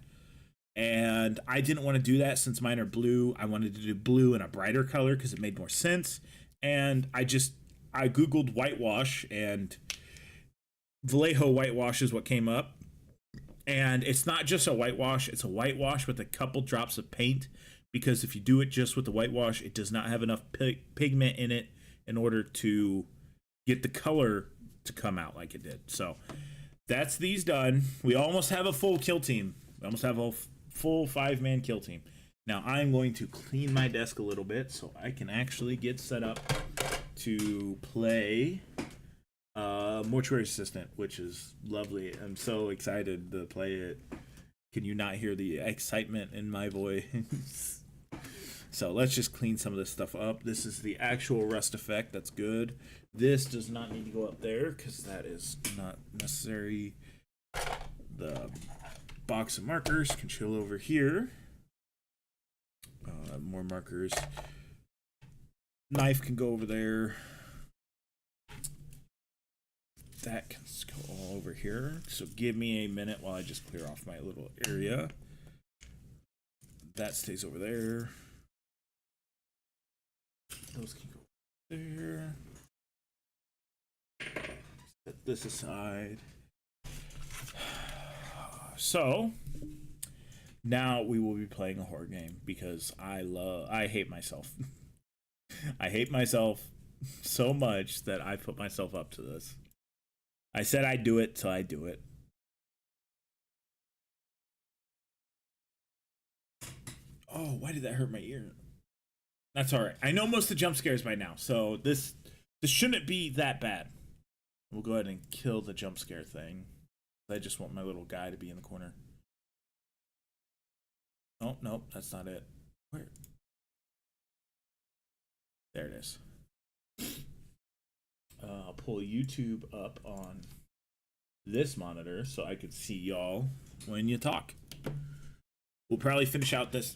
And I didn't want to do that since mine are blue. I wanted to do blue in a brighter color because it made more sense. And I Googled whitewash, and Vallejo whitewash is what came up. And it's not just a whitewash, it's a whitewash with a couple drops of paint, because if you do it just with the whitewash, it does not have enough pigment in it in order to get the color to come out like it did. So that's these done. We almost have a full kill team. We almost have a full 5-man kill team. Now I'm going to clean my desk a little bit so I can actually get set up to play Mortuary Assistant, which is lovely. I'm so excited to play it. Can you not hear the excitement in my voice? So let's just clean some of this stuff up. This is the actual rust effect. That's good. This does not need to go up there because that is not necessary. The box of markers can chill over here. More markers. Knife can go over there. That can go all over here. So give me a minute while I just clear off my little area. That stays over there. Those can go there. Set this aside. So now we will be playing a horror game because I hate myself. I hate myself so much that I put myself up to this. I said I'd do it, so I do it. Oh, why did that hurt my ear? That's all right. I know most of the jump scares by now, so this shouldn't be that bad. We'll go ahead and kill the jump scare thing. I just want my little guy to be in the corner. Oh, nope, that's not it. Where? There it is. I'll pull YouTube up on this monitor so I could see y'all when you talk. We'll probably finish out this.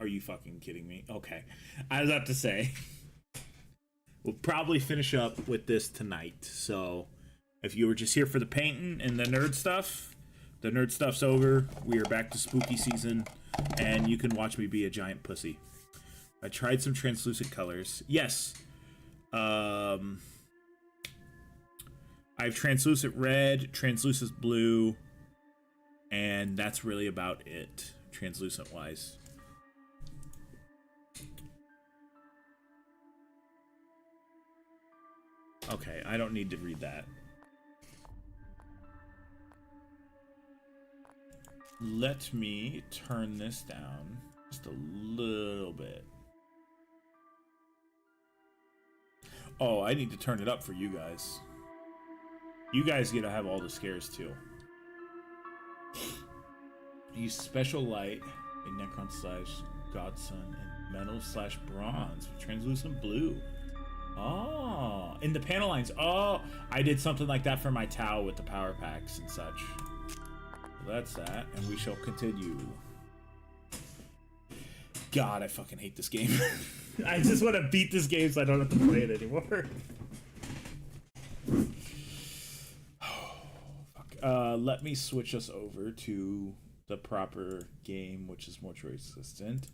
Are you fucking kidding me? Okay. I was about to say. We'll probably finish up with this tonight. So if you were just here for the painting and the nerd stuff's over. We are back to spooky season. And you can watch me be a giant pussy. I tried some translucent colors. Yes. I have translucent red, translucent blue, and that's really about it, translucent wise. Okay, I don't need to read that. Let me turn this down just a little bit. Oh, I need to turn it up for you guys. You guys get to have all the scares too. Use special light in Necron / Godson and metal / bronze with translucent blue. Oh, in the panel lines. Oh, I did something like that for my Tau with the power packs and such. So that's that, and we shall continue. God, I fucking hate this game. I just want to beat this game so I don't have to play it anymore. Let me switch us over to the proper game, which is Mortuary Assistant.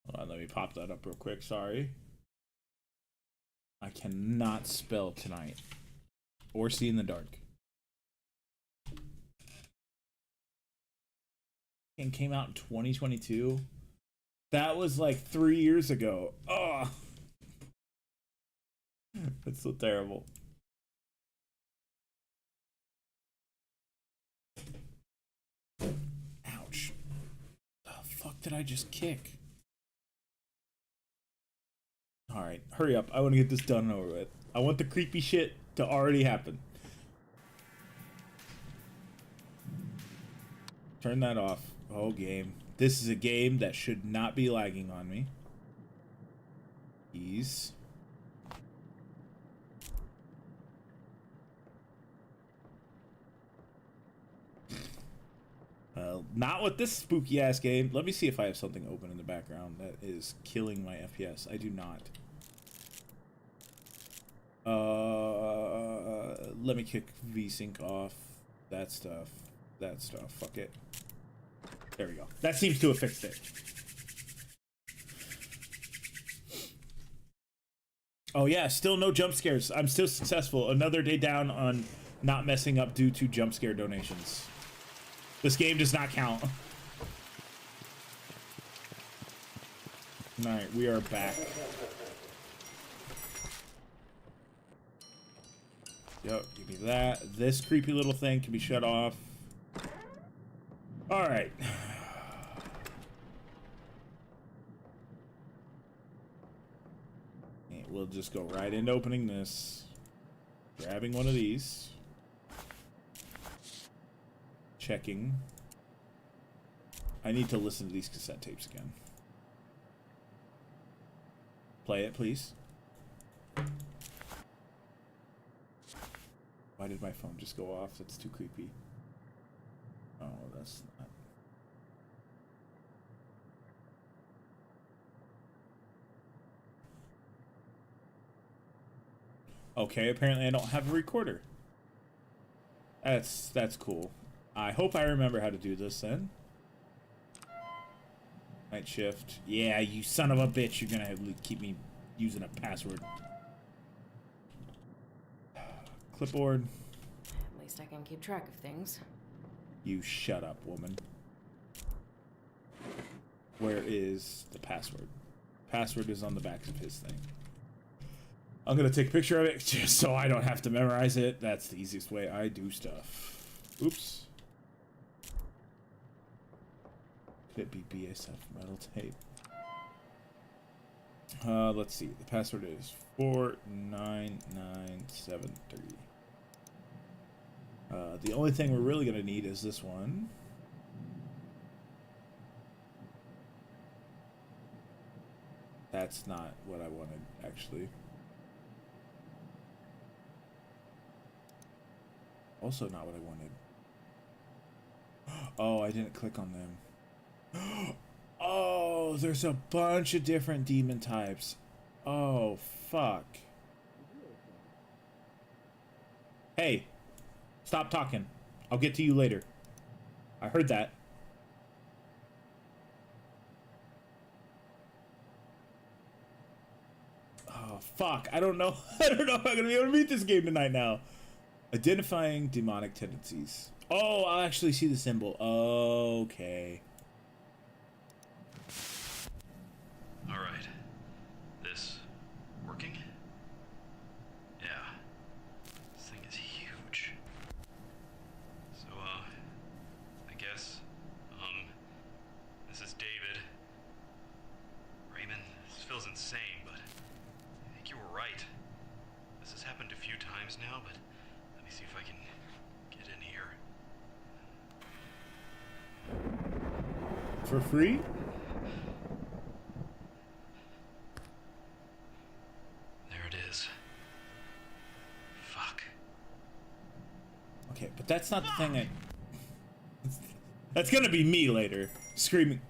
Hold on, let me pop that up real quick. Sorry. I cannot spell tonight or see in the dark. And came out in 2022. That was like 3 years ago. Oh, that's so terrible. Ouch. The fuck did I just kick? Alright, hurry up. I want to get this done and over with. I want the creepy shit to already happen. Turn that off. Oh, game. This is a game that should not be lagging on me. Ease. Not with this spooky ass game. Let me see if I have something open in the background that is killing my FPS. I do not. Let me kick VSync off. That stuff. Fuck it. There we go. That seems to have fixed it. Oh yeah, still no jump scares. I'm still successful. Another day down on not messing up due to jump scare donations. This game does not count. Alright, we are back. Yep, give me that. This creepy little thing can be shut off. Alright. We'll just go right into opening this. Grabbing one of these. Checking. I need to listen to these cassette tapes again. Play it, please. Why did my phone just go off? That's too creepy. Oh, that's not. Okay, apparently I don't have a recorder. That's cool. I hope I remember how to do this then. Night shift. Yeah, you son of a bitch. You're gonna keep me using a password. Clipboard. At least I can keep track of things. You shut up, woman. Where is the password? Password is on the back of his thing. I'm gonna take a picture of it just so I don't have to memorize it. That's the easiest way I do stuff. Oops. Could it be BSF metal tape? Let's see. The password is 49973. The only thing we're really gonna need is this one. That's not what I wanted, actually. Also not what I wanted. Oh, I didn't click on them. Oh, there's a bunch of different demon types. Oh, fuck. Hey, stop talking. I'll get to you later. I heard that. Oh, fuck. I don't know. I don't know if I'm gonna be able to beat this game tonight now. Identifying demonic tendencies. Oh, I'll actually see the symbol. Okay. All right. This working? Yeah. This thing is huge. So, I guess, this is David. Raymond, this feels insane, but I think you were right. This has happened a few times now, but let me see if I can get in here. For free? There it is. Fuck. Okay, but that's not the thing that's gonna be me later. Screaming.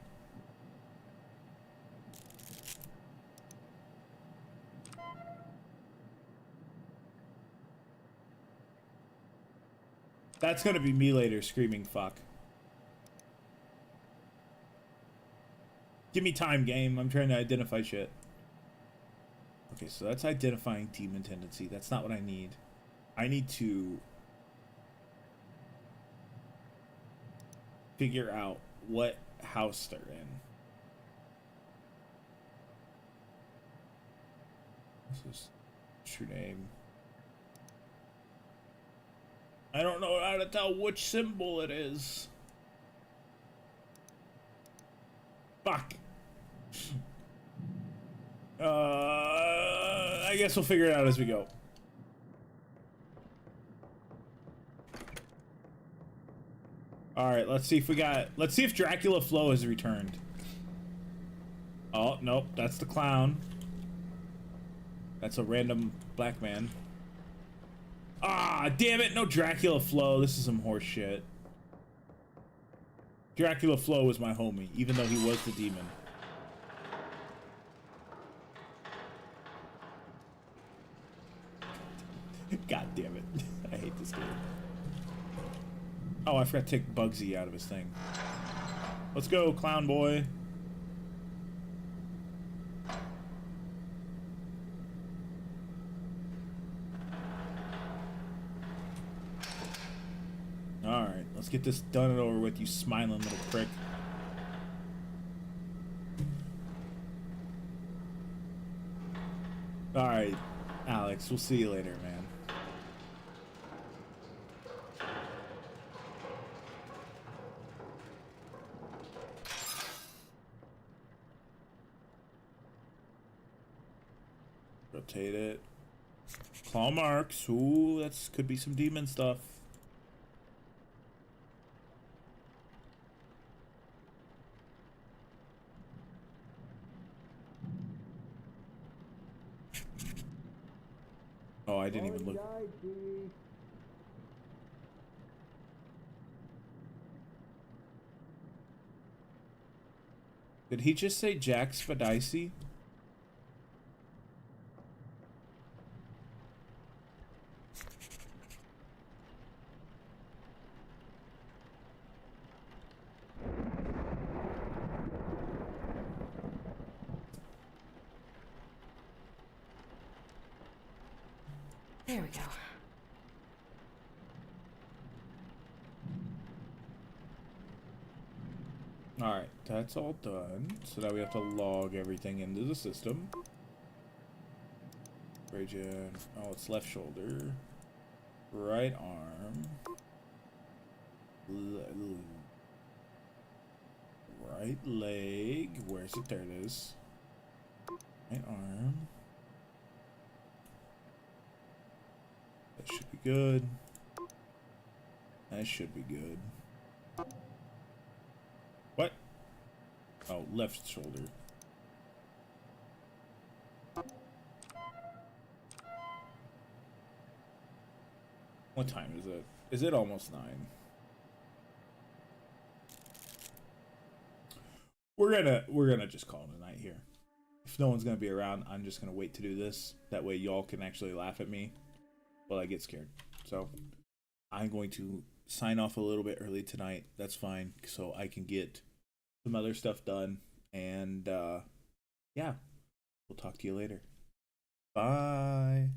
That's gonna be me later screaming fuck. Give me time, game. I'm trying to identify shit. Okay, so that's identifying demon tendency. That's not what I need. I need to figure out what house they're in. This is true name. I don't know how to tell which symbol it is. Fuck. I guess we'll figure it out as we go. Alright, let's see if let's see if Dracula Flo has returned. Oh, nope, that's the clown. That's a random black man. Ah, damn it, no Dracula Flo. This is some horse shit. Dracula Flo was my homie, even though he was the demon. God damn it. I hate this game. Oh, I forgot to take Bugsy out of his thing. Let's go, clown boy. Alright, let's get this done and over with, you smiling little prick. Alright, Alex, we'll see you later, man. Rotate it. Claw marks. Ooh, that's could be some demon stuff. Oh, I didn't even look. Did he just say Jack Spadicy? There we go. Alright, that's all done. So now we have to log everything into the system. Regen. Oh, it's left shoulder. Right arm. Right leg. Where's it? There it is. Right arm. That should be good. That should be good. What? Oh, left shoulder. What time is it? Is it almost 9? We're gonna just call it a night here. If no one's gonna be around, I'm just gonna wait to do this. That way y'all can actually laugh at me while I get scared. So I'm going to sign off a little bit early tonight. That's fine, so I can get some other stuff done. And yeah, we'll talk to you later. Bye.